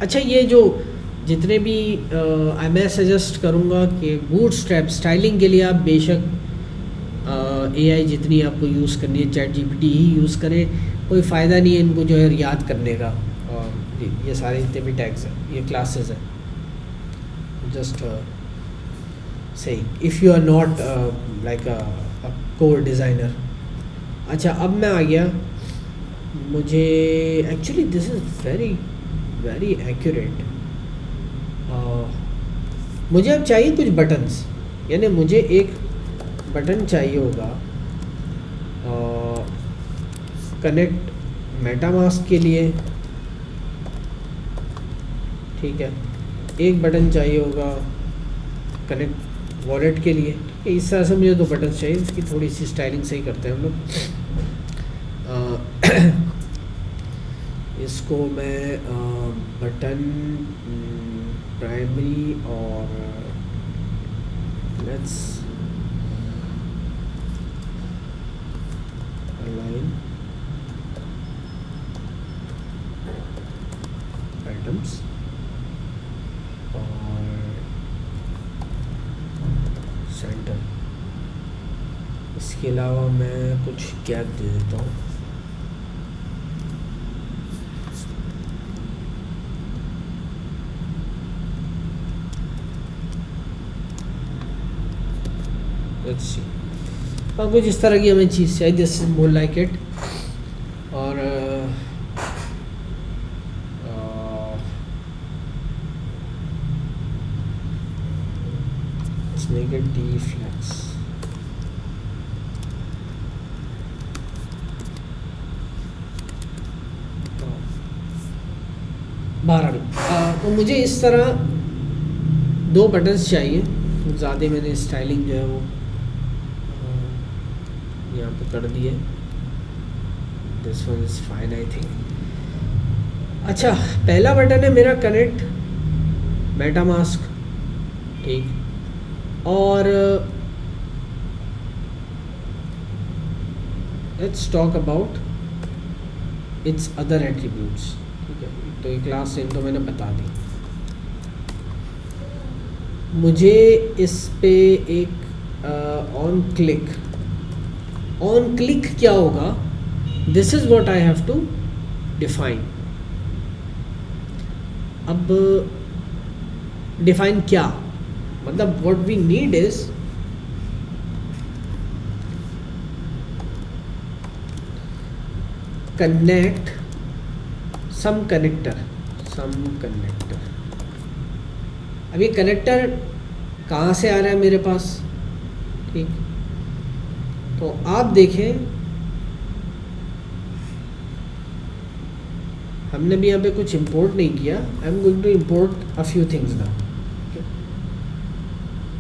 अच्छा, ये जो जितने भी मैं सजेस्ट करूँगा कि बूटस्ट्रैप स्टाइलिंग के लिए आप बेशक एआई जितनी आपको यूज़ करनी है चैट जीपीटी ही यूज़ करें, कोई फ़ायदा नहीं है इनको जो है याद करने का। और ये सारे जितने भी टैग्स हैं, ये क्लासेस हैं, जस्ट सही if you are not like a core designer. अच्छा, अब मैं आ गया, मुझे actually this is very very accurate. मुझे अब चाहिए कुछ बटन्स, यानी मुझे एक बटन चाहिए होगा कनेक्ट मेटामास्क के लिए, ठीक है, एक बटन चाहिए होगा कनेक्ट वॉलेट के लिए। इस तरह से मुझे 2 बटन चाहिए। इसकी थोड़ी सी स्टाइलिंग सही करते हैं हम लोग। इसको मैं बटन प्राइमरी और लेट्स अलाइन आइटम्स और सेंटर। इसके अलावा मैं कुछ गैप दे देता हूँ। लेट्स सी, हाँ कुछ इस तरह की हमें चीज़ चाहिए, this is more like it. और let's make it d flex. बारह तो मुझे इस तरह 2 बटन्स चाहिए। ज़्यादा मैंने स्टाइलिंग जो है वो यहाँ पे कर दिए। This one is fine I think. अच्छा, पहला बटन है मेरा कनेक्ट मेटामास्क, ठीक, और let's talk about it's other attributes, ठीक है। तो ये क्लास नेम तो मैंने बता दी। मुझे इस पे एक ऑन क्लिक क्या होगा, this is what I have to define. अब डिफाइन क्या मतलब, what we need is connect some connector. अब ये कनेक्टर कहाँ से आ रहा है मेरे पास, ठीक। तो आप देखें, हमने भी यहाँ पे कुछ इंपोर्ट नहीं किया। I am going to import a few things now.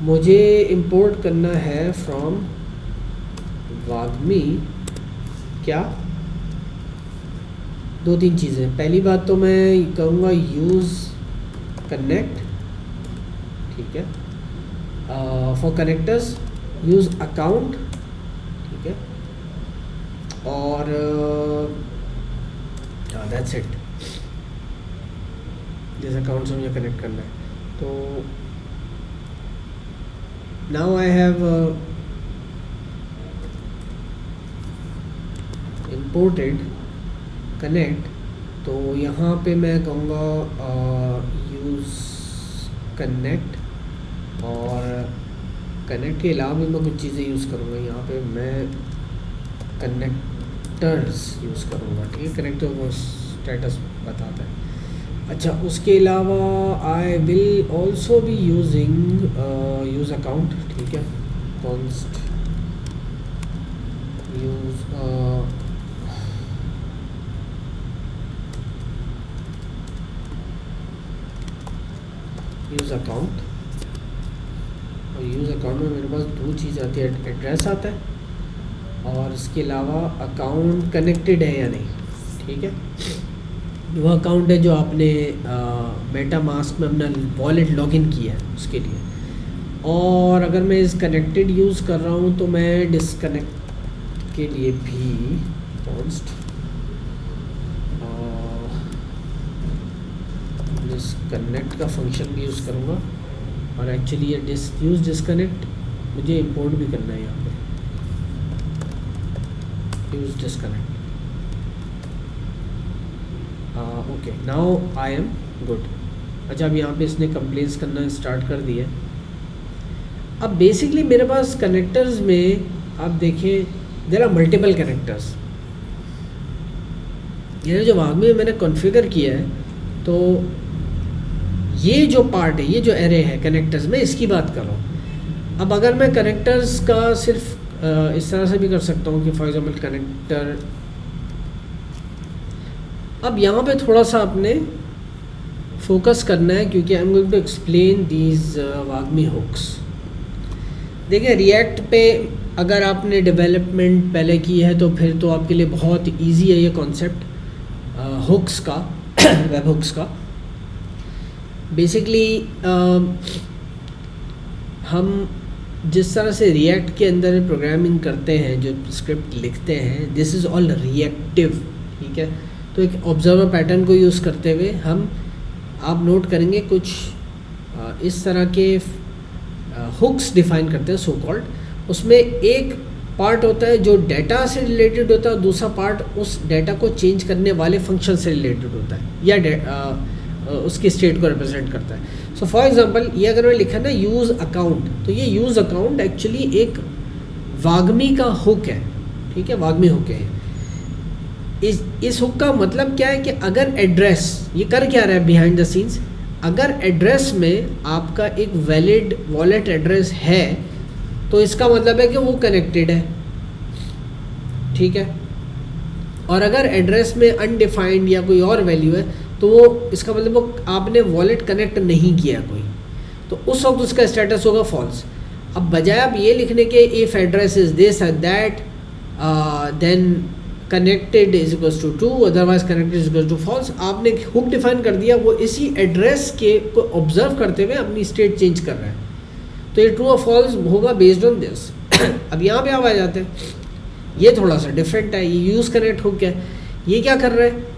मुझे इंपोर्ट करना है फ्रॉम वागमी क्या 2-3 चीज़ें। पहली बात तो मैं कहूँगा यूज़ कनेक्ट, ठीक है, फॉर कनेक्टर्स यूज़ अकाउंट, ठीक है, और दैट्स इट। जिस अकाउंट से मुझे कनेक्ट करना है, तो now I have imported connect. तो यहाँ पे मैं कहूँगा यूज़ कनेक्ट, और कनेक्ट के अलावा भी मैं कुछ चीज़ें यूज़ करूँगा। यहाँ पे मैं कनेक्टर्स यूज़ करूँगा, ठीक है। कनेक्टर को स्टेटस बताता है। अच्छा, उसके अलावा I will also be using use account, ठीक है, कॉन्स्ट यूज़ यूज़ अकाउंट। और यूज़ अकाउंट में मेरे पास 2 चीज़ आती है, एड्रेस आता है और इसके अलावा अकाउंट कनेक्टेड है या नहीं, ठीक है। वो अकाउंट है जो आपने मेटामास्क में अपना वॉलेट लॉगिन किया है उसके लिए। और अगर मैं इस कनेक्टेड यूज़ कर रहा हूँ तो मैं डिसकनेक्ट के लिए भी कॉन्स्ट डिसकनेक्ट का फंक्शन भी यूज़ करूँगा, और एक्चुअली ये यूज़ डिसकनेक्ट मुझे इंपोर्ट भी करना है यहाँ पे, use disconnect. Okay, now I am good. अच्छा, अब यहाँ पे इसने कंप्लेंट्स करना स्टार्ट कर दिया। अब बेसिकली मेरे पास कनेक्टर्स में आप देखें देयर आर मल्टीपल कनेक्टर्स। ये जो वागमी में मैंने कॉन्फ़िगर किया है, तो ये जो पार्ट है, ये जो एरे है कनेक्टर्स में, इसकी बात कर रहा हूँ। अब अगर मैं कनेक्टर्स का सिर्फ इस तरह से भी कर सकता हूँ कि फॉर एग्जांपल कनेक्टर, अब यहाँ पे थोड़ा सा आपने फोकस करना है क्योंकि I am going to explain these wagmi hooks. देखिए, रिएक्ट पे अगर आपने डेवलपमेंट पहले की है तो फिर तो आपके लिए बहुत इजी है ये कॉन्सेप्ट हुक्स का, वेब हुक्स का। बेसिकली हम जिस तरह से रिएक्ट के अंदर प्रोग्रामिंग करते हैं, जो स्क्रिप्ट लिखते हैं, दिस इज़ ऑल रिएक्टिव, ठीक है। तो एक ऑब्जर्वर पैटर्न को यूज़ करते हुए हम, आप नोट करेंगे कुछ इस तरह के हुक्स डिफाइन करते हैं सो कॉल्ड। उसमें एक पार्ट होता है जो डेटा से रिलेटेड होता है, और दूसरा पार्ट उस डेटा को चेंज करने वाले फंक्शन से रिलेटेड होता है, या उसकी स्टेट को रिप्रेजेंट करता है। सो फॉर एग्जांपल, ये अगर मैं लिखा ना यूज़ अकाउंट, तो ये यूज़ अकाउंट एक्चुअली एक वागमी का हुक है, ठीक है, वागमी हुक है। इस हुक का मतलब क्या है कि अगर एड्रेस, ये कर क्या रहा है बिहाइंड द सीन्स, अगर एड्रेस में आपका एक वैलिड वॉलेट एड्रेस है तो इसका मतलब है कि वो कनेक्टेड है, ठीक है। और अगर एड्रेस में अनडिफाइंड या कोई और वैल्यू है तो वो, इसका मतलब वो आपने वॉलेट कनेक्ट नहीं किया कोई, तो उस वक्त उसका स्टेटस होगा फॉल्स। अब बजाय आप ये लिखने के if address is this and that then connected is equals to true, otherwise connected is equals to false, आपने हुक डिफाइन कर दिया, वो इसी एड्रेस के को ऑब्जर्व करते हुए अपनी स्टेट चेंज कर रहा है। तो ये ट्रू और फॉल्स होगा बेस्ड ऑन दिस। अब यहाँ पे आप आ जाते हैं, ये थोड़ा सा डिफरेंट है। ये यूज़ कनेक्ट हुक है, ये क्या कर रहा है,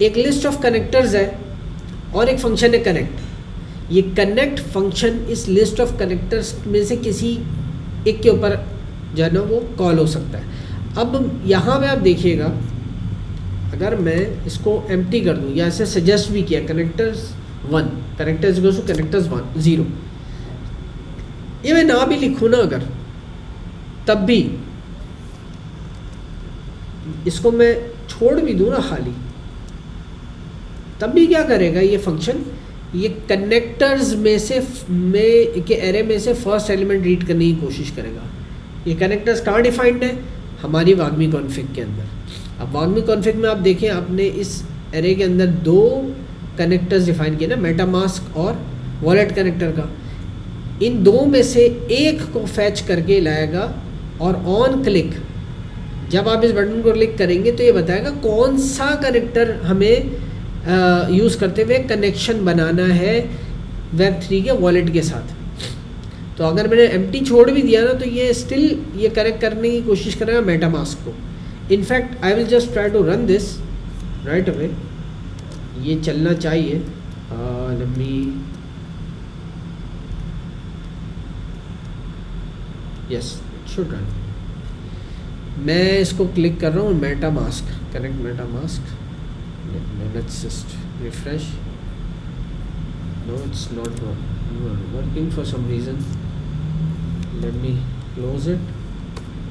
एक लिस्ट ऑफ कनेक्टर्स है और एक फंक्शन है कनेक्ट। ये कनेक्ट फंक्शन इस लिस्ट ऑफ कनेक्टर्स में से किसी एक के ऊपर जो है ना वो कॉल हो सकता है। अब यहाँ पे आप देखिएगा, अगर मैं इसको एम्प्टी कर दूँ या ऐसे सजेस्ट भी किया connectors 1, connectors equals to connectors 1 0, ये मैं ना भी लिखूँ ना अगर, तब भी इसको मैं छोड़ भी दूँ ना खाली, तब भी क्या करेगा ये फंक्शन, ये कनेक्टर्स में से के एरे में से फर्स्ट एलिमेंट रीड करने की कोशिश करेगा। ये कनेक्टर्स कहाँ डिफाइंड है, हमारी वागमी कॉन्फ़िग के अंदर। अब वागमी कॉन्फ़िग में आप देखें, आपने इस एरे के अंदर 2 कनेक्टर्स डिफाइन किए ना, मेटामास्क और वॉलेट कनेक्टर का। इन 2 में से एक को फैच करके लाएगा, और ऑन क्लिक जब आप इस बटन को क्लिक करेंगे तो ये बताएगा कौन सा कनेक्टर हमें यूज़ करते हुए कनेक्शन बनाना है Web3 के वॉलेट के साथ। तो अगर मैंने एम्प्टी छोड़ भी दिया ना तो ये स्टिल ये कनेक्ट करने की कोशिश करेगा मेटामास्क को। In fact I will just try to run this right away, ये चलना चाहिए। Let me, yes it should run. मैं इसको क्लिक कर रहा हूँ, MetaMask, connect MetaMask. Let's just refresh. No, it's not working for some reason. Let me close it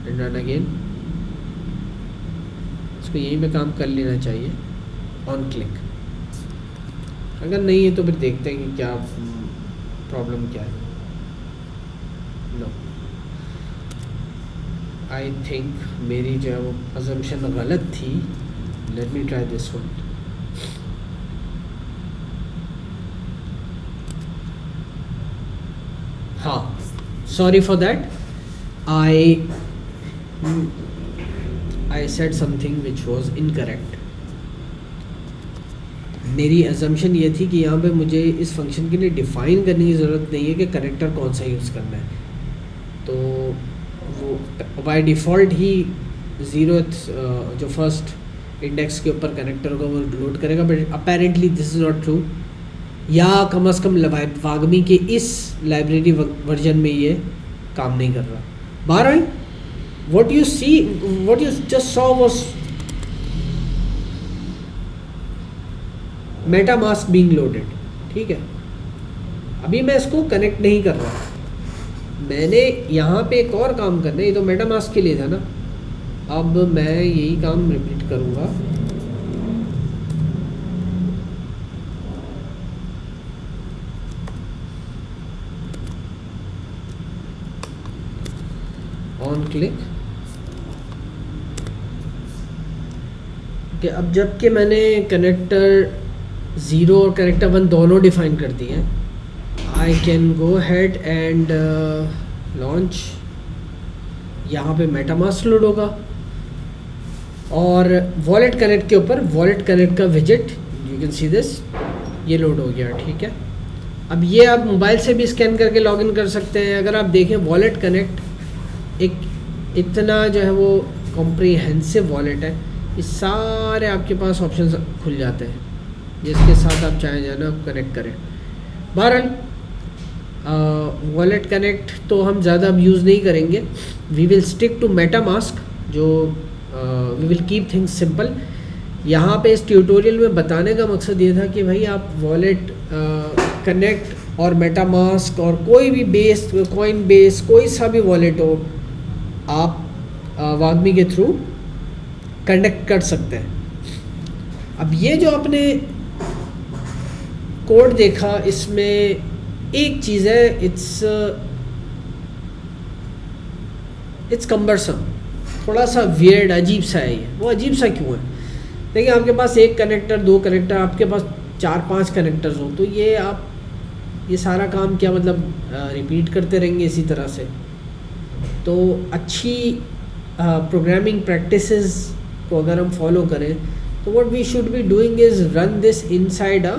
and run again. इसको यहीं पे काम कर लेना चाहिए ऑन क्लिक। अगर नहीं है तो फिर देखते हैं कि क्या प्रॉब्लम क्या है। नो, आई थिंक मेरी जो है वो अजम्पशन गलत थी। Let me try this one. हाँ, sorry for that. I said something which was incorrect. मेरी assumption ये थी कि यहाँ पे मुझे इस फंक्शन के लिए डिफ़ाइन करने की ज़रूरत नहीं है कि कनेक्टर कौन सा यूज़ करना है। तो वो बाय डिफ़ॉल्ट ही 0th जो फर्स्ट इंडेक्स के ऊपर कनेक्टर होगा वो लोड करेगा, but apparently this is not true. या कम से कम वागमी के इस लाइब्रेरी वर्जन में ये काम नहीं कर रहा। बहरहाल what you just saw was MetaMask being loaded, ठीक है। अभी मैं इसको कनेक्ट नहीं कर रहा, मैंने यहाँ पे एक और काम करना है, ये तो MetaMask के लिए था ना, अब मैं यही काम रिपीट करूँगा। ऑन क्लिक, कि अब जबकि मैंने कनेक्टर 0 और कनेक्टर 1 दोनों डिफाइन कर दिए हैं, I can go head and launch. यहाँ पे मेटामास्क लोड होगा और वॉलेट कनेक्ट के ऊपर वॉलेट कनेक्ट का विजेट, यू कैन सी दिस, ये लोड हो गया, ठीक है। अब ये आप मोबाइल से भी स्कैन करके लॉगिन कर सकते हैं। अगर आप देखें वॉलेट कनेक्ट एक इतना जो है वो कॉम्प्रिहेंसिव वॉलेट है, इस सारे आपके पास ऑप्शंस खुल जाते हैं जिसके साथ आप चाहें जो है ना कनेक्ट करें। बहरहाल वॉलेट कनेक्ट तो हम ज़्यादा अब यूज़ नहीं करेंगे, we will stick to MetaMask, जो we will keep things simple. यहाँ पे इस ट्यूटोरियल में बताने का मकसद ये था कि भाई आप वॉलेट कनेक्ट और मेटामास्क और कोई भी बेस, कॉइन बेस, कोई सा भी वॉलेट हो, आप वागमी के थ्रू कनेक्ट कर सकते हैं। अब ये जो आपने कोड देखा, इसमें एक चीज़ है, इट्स कम्बरसम, थोड़ा सा वियर्ड, अजीब सा है ये। वो अजीब सा क्यों है? देखिए आपके पास एक कनेक्टर, 2 कनेक्टर, आपके पास 4-5 कनेक्टर्स हो, तो ये आप ये सारा काम क्या मतलब रिपीट करते रहेंगे इसी तरह से? तो अच्छी प्रोग्रामिंग प्रैक्टिसेस को अगर हम फॉलो करें तो what we should be doing is run this inside a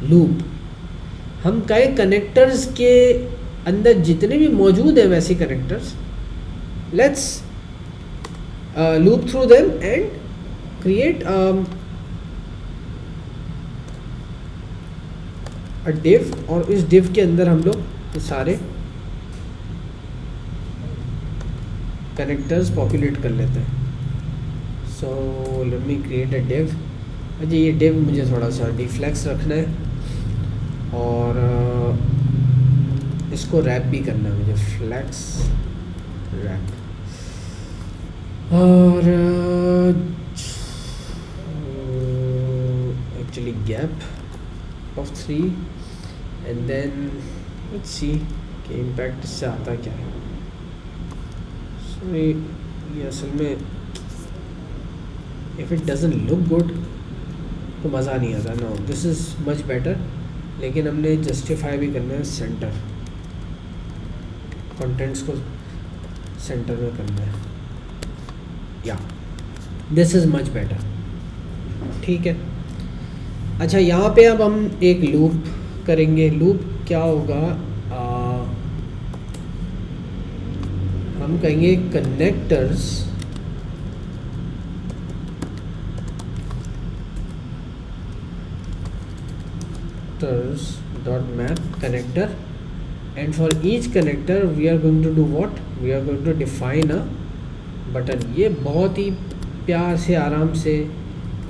loop. हम कई कनेक्टर्स के अंदर जितने भी मौजूद हैं वैसे connectors, let's loop through them and create a div, और इस डिव के अंदर हम लोग ये सारे कनेक्टर्स पॉपुलेट कर लेते हैं। So let me create a div. अच्छा ये डिव मुझे थोड़ा सा डिफ्लेक्स रखना है और इसको रैप भी करना है मुझे, फ्लेक्स रैप, और actually gap of 3 and then let's see कि इम्पैक्ट इससे आता क्या है। सो ये असल में if it doesn't look good तो मज़ा नहीं आता। No, this is much better, लेकिन हमने जस्टिफाई भी करना है, सेंटर कंटेंट्स को सेंटर में करना है, या दिस इज़ मच बेटर, ठीक है। अच्छा यहाँ पे अब हम एक लूप करेंगे। लूप क्या होगा, हम कहेंगे connectors dot map connector, and for each connector we are going to do what, we are going to define a button। ये बहुत ही प्यार से आराम से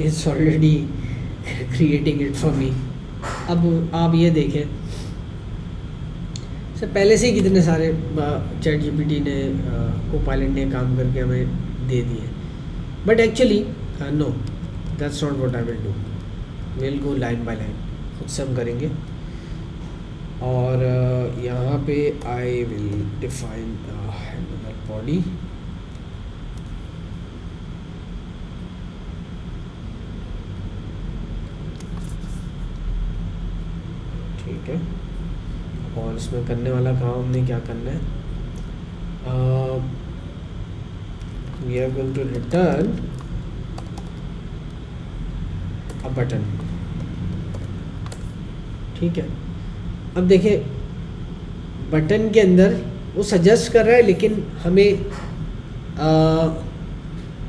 is already creating it for me। अब आप ये देखें, से पहले से ही कितने सारे चैट जीपीटी ने, कोपायलट ने काम करके हमें दे दिए, but actually no, that's not what I will do. Will go line by line, खुद से हम करेंगे। और यहाँ पे I will define handler body, ठीक है। और इसमें करने वाला काम हमने क्या करना है, we are going to return a button, ठीक है। अब देखिए बटन के अंदर वो सजेस्ट कर रहा है, लेकिन हमें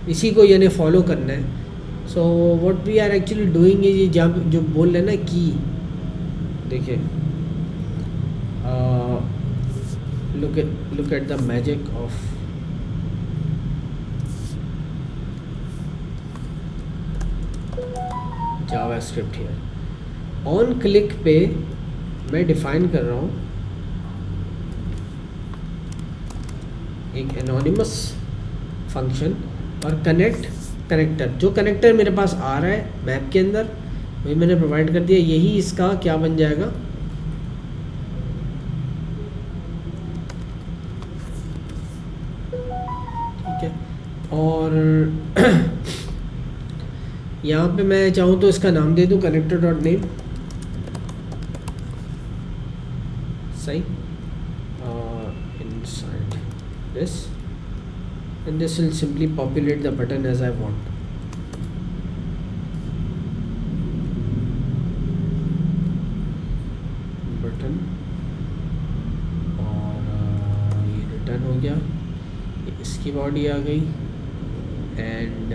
इसी को यानी फॉलो करना है। So what we are actually doing is, जब जो बोल रहे हैं ना की, देखिए look at the magic of JavaScript here. On click पे मैं डिफाइन कर रहा हूँ एक एनोनिमस फंक्शन और कनेक्टर जो कनेक्टर मेरे पास आ रहा है मैप के अंदर वही मैंने प्रोवाइड कर दिया। यही इसका क्या बन जाएगा, ठीक है। और यहाँ पे मैं चाहूँ तो इसका नाम दे दूँ कनेक्टर डॉट नेम, सही। Inside this and this will simply populate the button as I want. Button और ये रिटर्न हो गया, इसकी बॉडी आ गई एंड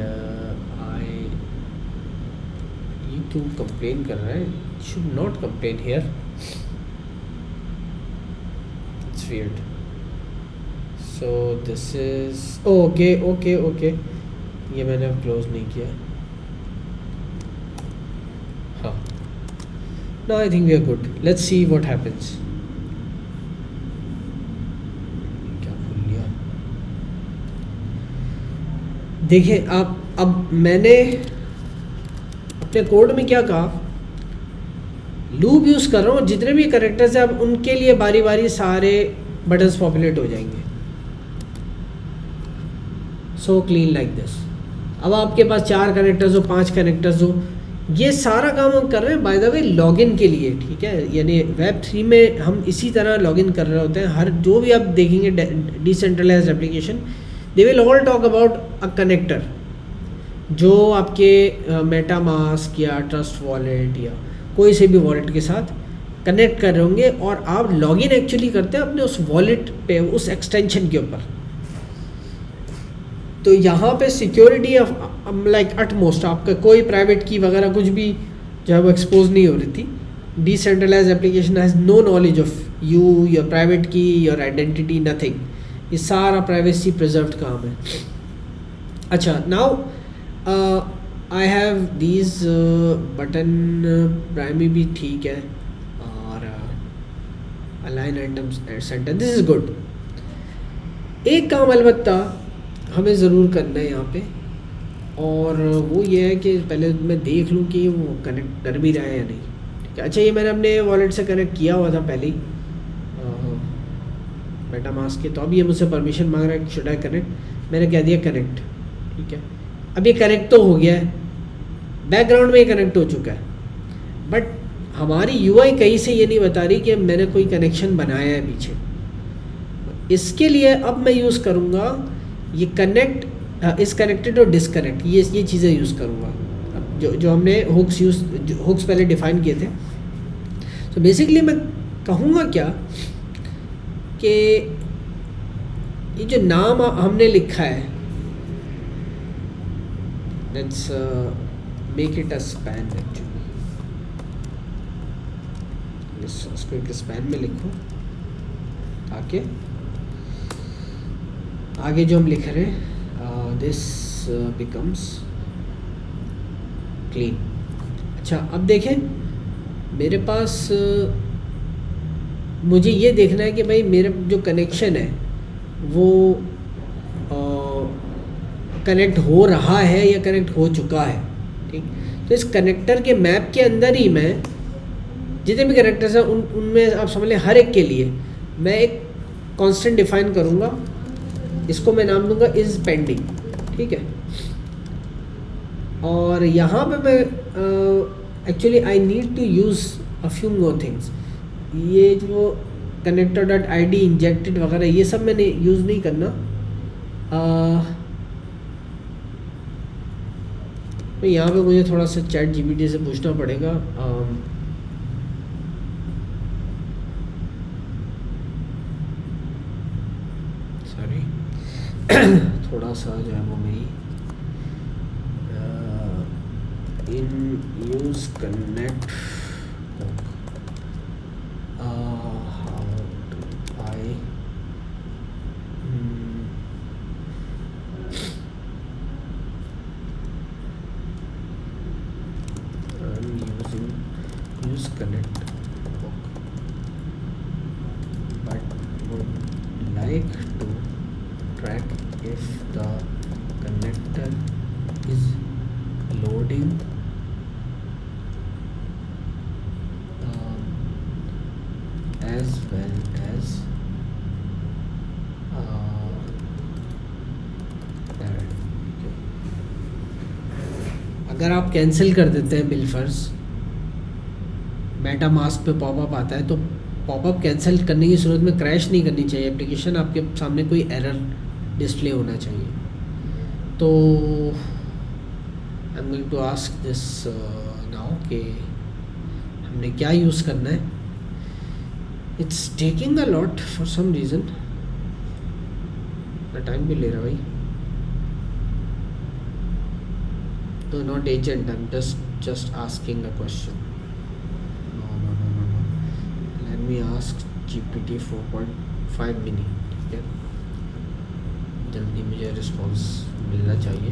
ये क्यों कंप्लेन कर रहा है, should not complain here, it's weird. So this is okay okay okay, ये मैंने अब क्लोज नहीं किया। हाँ, now I think we are good, let's see what happens. क्या भूल लिया, देखिए आप, अब मैंने अपने कोड में क्या कहा, लूप यूज़ कर रहा हूँ, जितने भी कैरेक्टर्स हैं अब उनके लिए बारी बारी सारे बटन्स पॉपुलेट हो जाएंगे। So clean like this. अब आपके पास 4 कनेक्टर्स हो, 5 कनेक्टर्स हो, ये सारा काम हम कर रहे हैं बाय द वे लॉगिन के लिए, ठीक है। यानी Web3 में हम इसी तरह लॉगिन कर रहे होते हैं। हर जो भी आप देखेंगे decentralized application, they will all talk about a connector जो आपके मेटामास्क या ट्रस्ट वॉलेट या कोई से भी वॉलेट के साथ कनेक्ट कर रहे होंगे और आप लॉगिन एक्चुअली करते हैं अपने उस वॉलेट पे, उस एक्सटेंशन के ऊपर। तो यहाँ पे सिक्योरिटी लाइक अटमोस्ट, आपका कोई प्राइवेट की वगैरह कुछ भी जो है वो एक्सपोज नहीं हो रही थी। Decentralised application has no knowledge of you, your private key, your identity, nothing. ये सारा प्राइवेसी प्रिजर्व्ड काम है। अच्छा, now I have these button primary भी ठीक है और align items center, this is good. एक काम अलबत्ता हमें ज़रूर करना है यहाँ पे, और वो ये है कि पहले मैं देख लूँ कि वो कनेक्ट कर भी रहा है या नहीं, ठीक है। अच्छा, ये मैंने अपने वॉलेट से कनेक्ट किया हुआ था पहले ही मेटामास्क के, तो अब ये मुझसे परमिशन मांग रहा है शुड आई कनेक्ट, मैंने कह दिया कनेक्ट, ठीक है। अब ये कनेक्ट तो हो गया है, बैकग्राउंड में ये कनेक्ट हो चुका है, बट हमारी यूआई कहीं से ये नहीं बता रही कि मैंने कोई कनेक्शन बनाया है पीछे। इसके लिए अब मैं यूज़ करूँगा ये कनेक्ट, इस कनेक्टेड और डिसकनेक्ट, ये चीज़ें यूज़ करूँगा। अब जो हमने हुक्स पहले डिफ़ाइन किए थे। तो बेसिकली मैं कहूँगा क्या कि ये जो नाम हमने लिखा है, let's make it a span actually, इसको एक स्पैन में लिखो ताकि आगे जो हम लिख रहे हैं दिस बिकम्स क्लीन। अच्छा, अब देखें मेरे पास मुझे ये देखना है कि भाई मेरा जो कनेक्शन है वो कनेक्ट हो रहा है या कनेक्ट हो चुका है, ठीक। तो इस कनेक्टर के मैप के अंदर ही मैं जितने भी कनेक्टर्स हैं उनमें आप समझ लें हर एक के लिए मैं एक कांस्टेंट डिफाइन करूँगा, इसको मैं नाम दूंगा इज़ पेंडिंग, ठीक है। और यहाँ पे मैं actually I need to use a few more things. ये जो connector dot I D injected वगैरह ये सब मैंने यूज़ नहीं करना। तो यहाँ पे मुझे थोड़ा सा चैट जीपीटी से पूछना पड़ेगा। सॉरी थोड़ा सा जो है वो मेरी इन use connect use connect hook but would like to track if the connector is loading as well as अगर आप कैंसिल कर देते हैं बिलफर्स, मेटामास्क पे पॉपअप आता है तो पॉपअप कैंसिल करने की सूरत में क्रैश नहीं करनी चाहिए एप्लीकेशन, आपके सामने कोई एरर डिस्प्ले होना चाहिए। तो I am going to ask this now कि हमने क्या यूज़ करना है। It's taking a lot for some reason, time भी ले रहा भाई। No, not agent. I'm just asking a question. No. Let me ask GPT 4.5 mini. ठीक है, जल्दी मुझे रिस्पॉन्स मिलना चाहिए।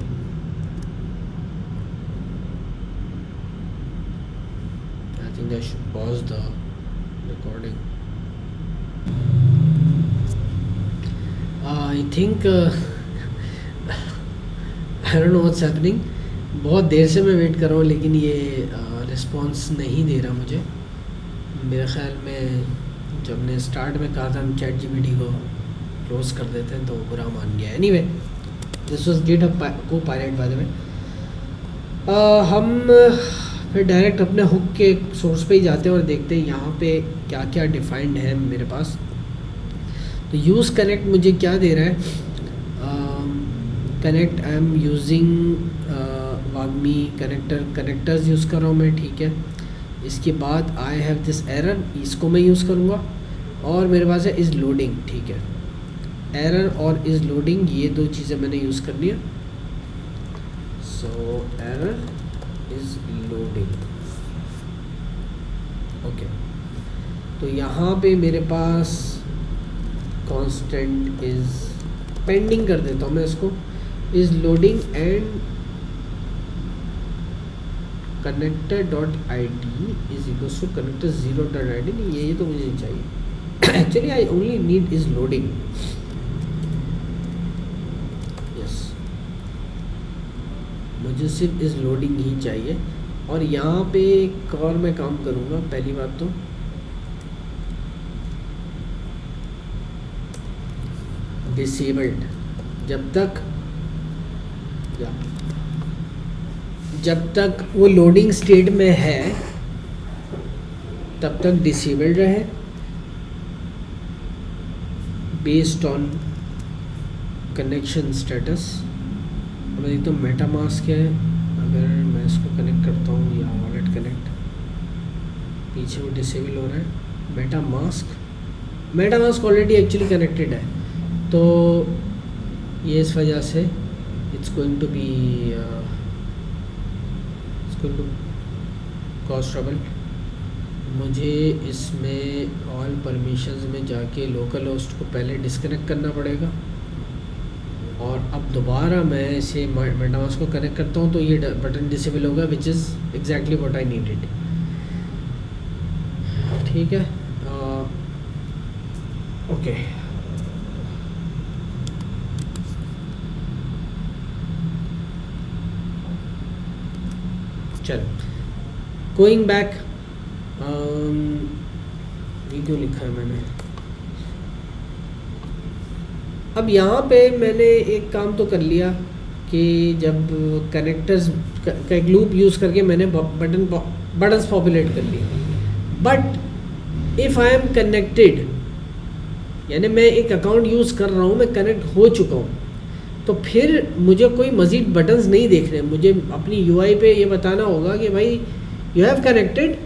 I think I should pause the recording. I think I don't know what's happening. बहुत देर से मैं वेट कर रहा हूँ लेकिन ये रिस्पॉन्स नहीं दे रहा मुझे। मेरे ख़्याल में जब ने स्टार्ट में कहा था हम चैट जीपीटी को क्लोज़ कर देते हैं तो बुरा मान गया। Anyway, this was GitHub Copilot by the way. हम फिर डायरेक्ट अपने हुक के सोर्स पे ही जाते हैं और देखते हैं यहाँ पे क्या क्या डिफाइंड है मेरे पास। तो यूज़ कनेक्ट मुझे क्या दे रहा है? Connect I am using wagmi connectors use कर रहा हूँ मैं, ठीक है। इसके बाद आई हैव दिस एरर, इसको मैं यूज़ करूँगा। और मेरे पास है इज़ लोडिंग, ठीक है। एरर और इज़ लोडिंग ये दो चीज़ें मैंने यूज़ करनी है। So error is loading, okay. तो यहाँ पे मेरे पास कांस्टेंट इज़ पेंडिंग कर देता हूँ मैं इसको, is loading and connector dot I D is equals to connector zero dot I D. नहीं, ये तो मुझे नहीं चाहिए actually, I only need is loading. Yes, मुझे सिर्फ इज लोडिंग ही चाहिए। और यहाँ पे एक और मैं काम करूँगा। पहली बात तो डिसेबल्ड, जब तक वो लोडिंग स्टेट में है तब तक डिसेबल्ड रहे बेस्ड ऑन कनेक्शन स्टेटस। अब एक तो मेटामास्क है, अगर मैं इसको कनेक्ट करता हूँ या वॉलेट कनेक्ट, पीछे वो डिसेबल हो रहा है। मेटामास्क ऑलरेडी एक्चुअली कनेक्टेड है, तो ये इस वजह से it's going to be cause trouble. मुझे इसमें ऑल परमिशंस में जाके लोकल होस्ट को पहले डिस्कनेक्ट करना पड़ेगा और अब दोबारा मैं इसे मेटामास्क को कनेक्ट करता हूँ तो ये बटन डिसेबल होगा, which is exactly what I needed. ठीक है, ओके। चलो, गोइंग बैक, ये क्यों लिखा है मैंने? अब यहाँ पे मैंने एक काम तो कर लिया कि जब कनेक्टर्स का एक लूप यूज़ करके मैंने बटन्स पॉपुलेट कर लिए। But if I am connected, यानी मैं एक अकाउंट यूज़ कर रहा हूँ, मैं कनेक्ट हो चुका हूँ, तो फिर मुझे कोई मज़ीद बटन्स नहीं देख रहे। मुझे अपनी यूआई पे ये बताना होगा कि भाई यू हैव कनेक्टेड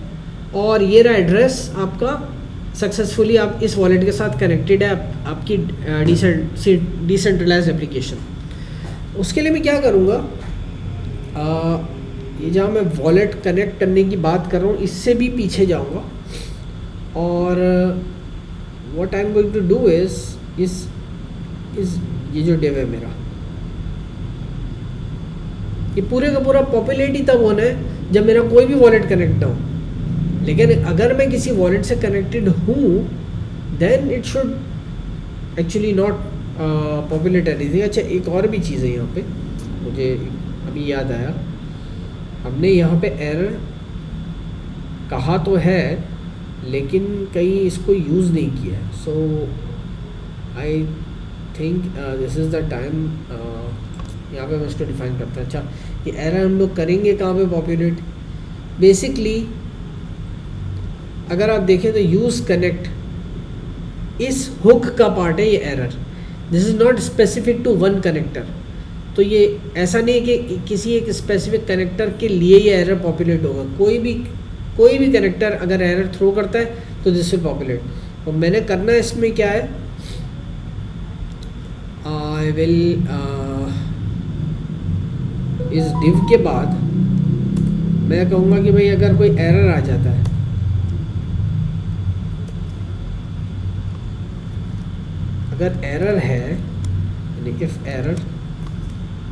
और ये रहा एड्रेस आपका, सक्सेसफुली आप इस वॉलेट के साथ कनेक्टेड है, आपकी डिसेंट्रलाइज्ड एप्लीकेशन। उसके लिए मैं क्या करूँगा, ये जहाँ मैं वॉलेट कनेक्ट करने की बात कर रहा हूँ इससे भी पीछे जाऊँगा और what I am going to do is ये जो डिव है मेरा, ये पूरे का पूरा पॉपुलेट ही तब होना है जब मेरा कोई भी वॉलेट कनेक्ट ना हो। लेकिन अगर मैं किसी वॉलेट से कनेक्टेड हूँ then it should actually not populate anything. अच्छा, एक और भी चीज़ है यहाँ पे, मुझे अभी याद आया, हमने यहाँ पे एरर कहा तो है लेकिन कहीं इसको यूज़ नहीं किया है। So I think this is the time, यहाँ पे मैं इसको डिफाइन करता हूँ। अच्छा, ये एरर हम लोग करेंगे कहाँ पे पॉपुलेट? बेसिकली अगर आप देखें तो यूज़ कनेक्ट, इस हुक का पार्ट है ये error. This is not specific to one connector. तो ये ऐसा नहीं है कि किसी एक स्पेसिफिक कनेक्टर के लिए ये एरर पॉपुलेट होगा। कोई भी कनेक्टर अगर एरर थ्रो करता है तो दिस विल पॉपुलेट। और मैंने करना है इसमें क्या है, आई विल इस div के बाद मैं कहूँगा कि भाई अगर कोई एरर आ जाता है, अगर एरर है यानी इफ एरर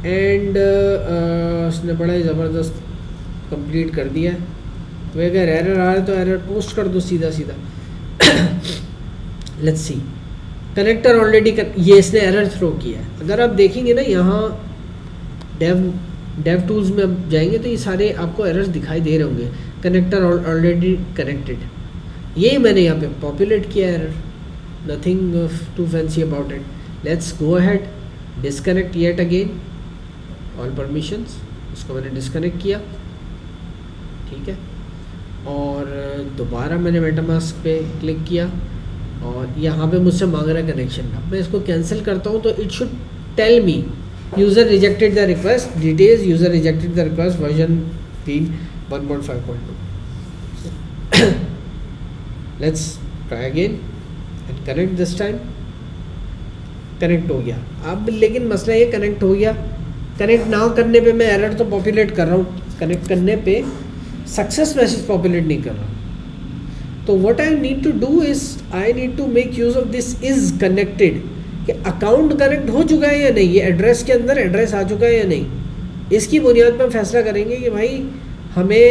एंड उसने बड़ा ही ज़बरदस्त कंप्लीट कर दिया है, तो अगर एरर आ रहा है तो एरर पोस्ट कर दो सीधा सीधा। लेट्स सी, कनेक्टर ऑलरेडी ये इसने एरर थ्रो किया है। अगर आप देखेंगे ना यहाँ डेव टूल्स में आप जाएंगे तो ये सारे आपको एरर्स दिखाई दे रहे होंगे। कनेक्टर ऑलरेडी कनेक्टेड, यही मैंने यहाँ पे पॉपुलेट किया error, nothing too fancy about it. Let's go ahead, disconnect yet again all permissions, इसको मैंने डिस्कनेक्ट किया, ठीक है। और दोबारा मैंने मेटामास्क पे क्लिक किया और यहाँ पे मुझसे मांग रहा है कनेक्शन। अब मैं इसको कैंसिल करता हूँ तो it should tell me user rejected the request, details user rejected the request, version 1.5.2। Let's try again and connect this time. Connect हो गया। अब लेकिन मसला ये, कनेक्ट हो गया, कनेक्ट ना करने पे मैं एरर तो पॉपुलेट कर रहा हूँ, कनेक्ट करने पे सक्सेस मैसेज पॉपुलेट नहीं कर रहा। तो what I need to do is I need to make use of this is connected, कि अकाउंट कनेक्ट हो चुका है या नहीं, ये एड्रेस के अंदर एड्रेस आ चुका है या नहीं। इसकी बुनियाद पर फैसला करेंगे कि भाई हमें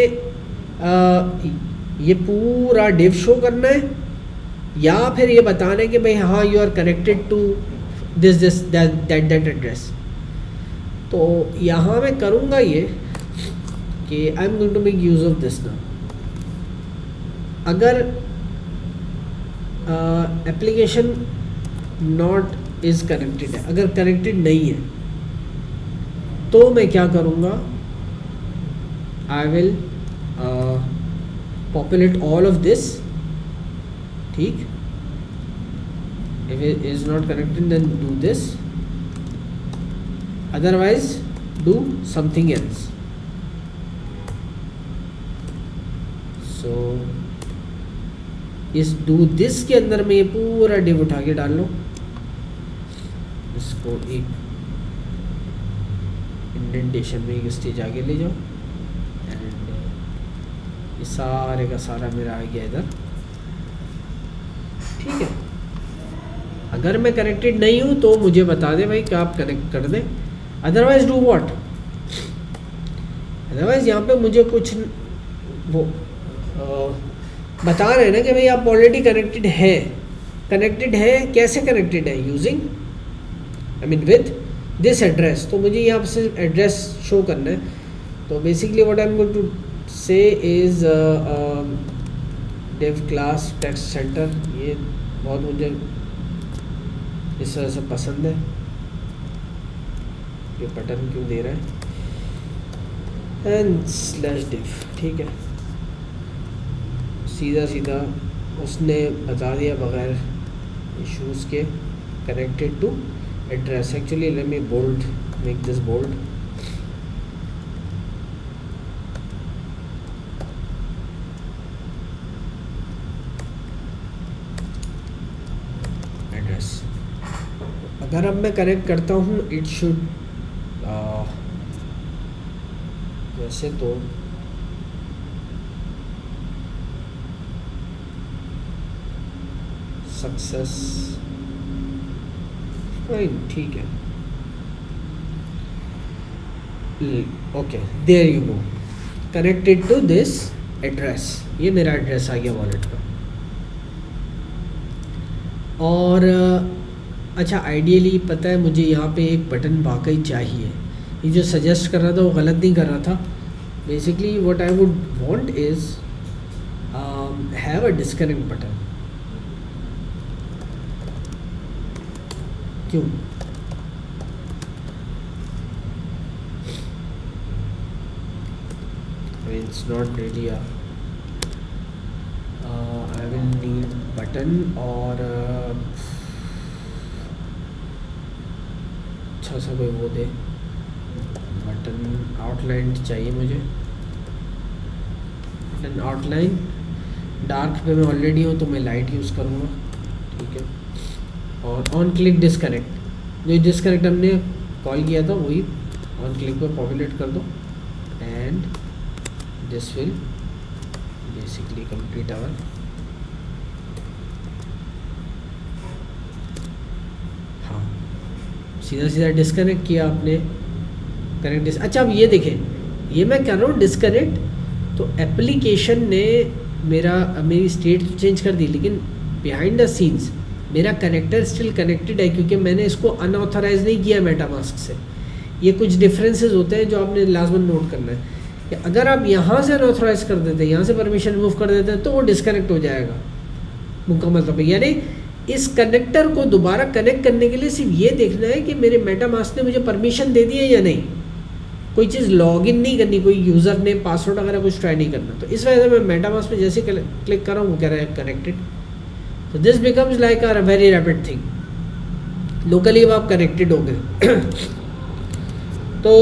ये पूरा डिव शो करना है या फिर ये बताना है कि भाई हाँ you are connected to this that address. तो यहाँ मैं करूँगा ये कि I am going to make use of this now. अगर एप्लीकेशन नॉट इज़ कनेक्टेड है, अगर कनेक्टेड नहीं है तो मैं क्या करूँगा, I will populate all of this, ठीक। If it is not connected then do this, otherwise do something else। so इस do this के अंदर में ये पूरा div उठा के डाल लो, इसको एक इंडेंटेशन में एक स्टेज आगे ले जाओ एंड ये सारे का सारा मेरा आ गया इधर, ठीक है। अगर मैं कनेक्टेड नहीं हूँ तो मुझे बता दे भाई कि आप कनेक्ट कर दें, अदरवाइज डू व्हाट। अदरवाइज यहाँ पे मुझे कुछ वो बता रहे हैं ना कि भाई आप ऑलरेडी कनेक्टेड है। कनेक्टेड है, कैसे कनेक्टेड है? Using I mean with this address. तो मुझे यहाँ से एड्रेस शो करना है। तो basically what I am going to say is div class text center, ये बहुत मुझे इस तरह से पसंद है। ये बटन क्यों दे रहा है, एंड स्लैश डिव, ठीक है। सीधा सीधा उसने बता दिया बगैर इश्यूज़ के connected to address. Actually let me bold, make this bold. Address अगर अब मैं कनेक्ट करता हूँ इट शुड वैसे तो सक्सेस फाइन, ठीक है। Okay, there you go, connected to this address, ये मेरा एड्रेस आ गया वॉलेट का। और अच्छा आइडियली पता है मुझे यहाँ पे एक बटन वाकई चाहिए, ये जो सजेस्ट कर रहा था वो गलत नहीं कर रहा था। Basically what I would want is have a disconnect button. क्यों? It's not really a I will need button और अच्छा सा कोई वो दे बटन आउटलाइन चाहिए मुझे। बटन आउटलाइन डार्क पे मैं ऑलरेडी हूँ तो मैं लाइट यूज़ करूँगा, ठीक है। और ऑन क्लिक डिस्कनेक्ट, जो डिस्कनेक्ट हमने कॉल किया था वही ऑन क्लिक पे पॉपुलेट कर दो and this will basically complete our हाँ सीधा सीधा डिस्कनेक्ट किया आपने, कनेक्ट अच्छा अब ये देखें, ये मैं कर रहा हूँ डिस्कनेक्ट तो एप्लीकेशन ने मेरी स्टेट तो चेंज कर दी, लेकिन बिहाइंड द सीन्स मेरा कनेक्टर स्टिल कनेक्टेड है क्योंकि मैंने इसको अनऑथराइज नहीं किया मेटामास्क से। ये कुछ डिफरेंसेस होते हैं जो आपने लाजमन नोट करना है कि अगर आप यहाँ से अनऑथराइज कर देते हैं, यहाँ से परमिशन रिमूव कर देते हैं तो वो डिस्कनेक्ट हो जाएगा मुकम्मल तौर पर। यानी इस कनेक्टर को दोबारा कनेक्ट करने के लिए सिर्फ ये देखना है कि मेरे मेटामास्क ने मुझे परमिशन दे दी है या नहीं, कोई चीज़ लॉगिन नहीं करनी, कोई यूज़र ने पासवर्ड वगैरह कुछ ट्राई नहीं करना। तो इस वजह से मैं मेटामास्क पे जैसे क्लिक कर रहा हूँ वो कह रहा है कनेक्टेड। तो this becomes like a very rapid thing. Locally अब आप कनेक्टेड हो गए। तो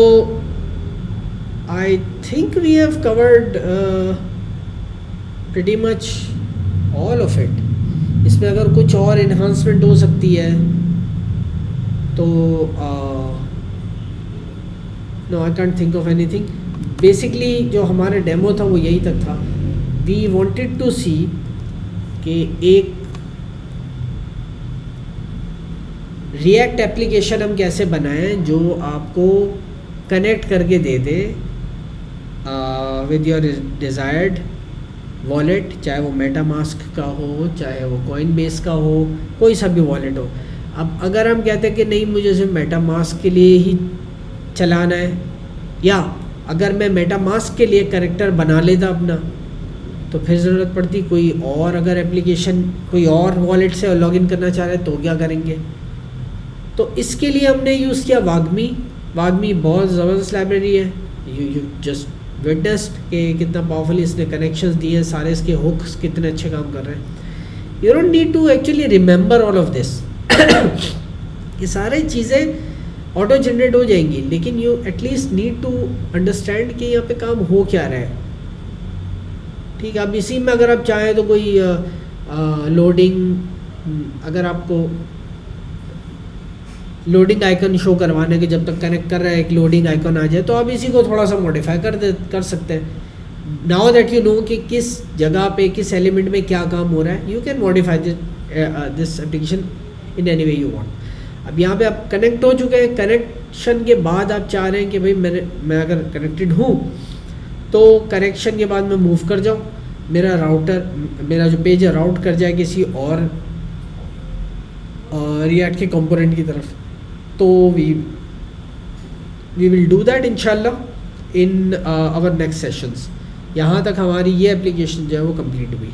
I think we have covered pretty much all of it. इसमें अगर कुछ और enhancement हो सकती है तो no I can't think of anything. Basically जो हमारा डेमो था वो यही तक था। We wanted to see कि एक React एप्लीकेशन हम कैसे बनाएं जो आपको कनेक्ट करके दे दे विद योर डिज़ायर्ड वॉलेट, चाहे वो मेटामास्क का हो, चाहे वो कॉइनबेस का हो, कोई सा भी वॉलेट हो। अब अगर हम कहते हैं कि नहीं मुझे सिर्फ मेटामास्क के लिए ही चलाना है, या अगर मैं मेटामास्क के लिए करेक्टर बना लेता अपना, तो फिर ज़रूरत पड़ती कोई और, अगर एप्लीकेशन कोई और वॉलेट से लॉगिन करना चाह रहे हैं तो क्या करेंगे। तो इसके लिए हमने यूज़ किया वागमी बहुत ज़बरदस्त लाइब्रेरी है। यू जस्ट विटनेस्ड कि कितना पावरफुली इसने कनेक्शंस दिए हैं, सारे इसके हुक्स कितने अच्छे काम कर रहे हैं। You don't need to actually remember all of this. ये सारी चीज़ें ऑटो जनरेट हो जाएंगी, लेकिन you at least need to understand कि यहाँ पे काम हो क्या रहा है, ठीक है। अब इसी में अगर आप चाहें तो कोई लोडिंग, अगर आपको लोडिंग आइकन शो करवाने के जब तक कनेक्ट कर रहा है एक लोडिंग आइकन आ जाए, तो आप इसी को थोड़ा सा मॉडिफाई कर सकते हैं। नाउ दैट यू नो कि किस जगह पे किस एलिमेंट में क्या काम हो रहा है, you can modify this application in any way you want. अब यहाँ पे आप कनेक्ट हो चुके हैं, कनेक्शन के बाद आप चाह रहे हैं कि भाई मैं अगर कनेक्टेड हूँ तो कनेक्शन के बाद मैं मूव कर जाऊँ, मेरा जो पेज है राउट कर जाए किसी और रिएक्ट के कंपोनेंट की तरफ। तो वी विल डू दैट इंशाल्लाह इन आवर नेक्स्ट सेशंस। यहाँ तक हमारी ये एप्लीकेशन जो है वो कंप्लीट हुई।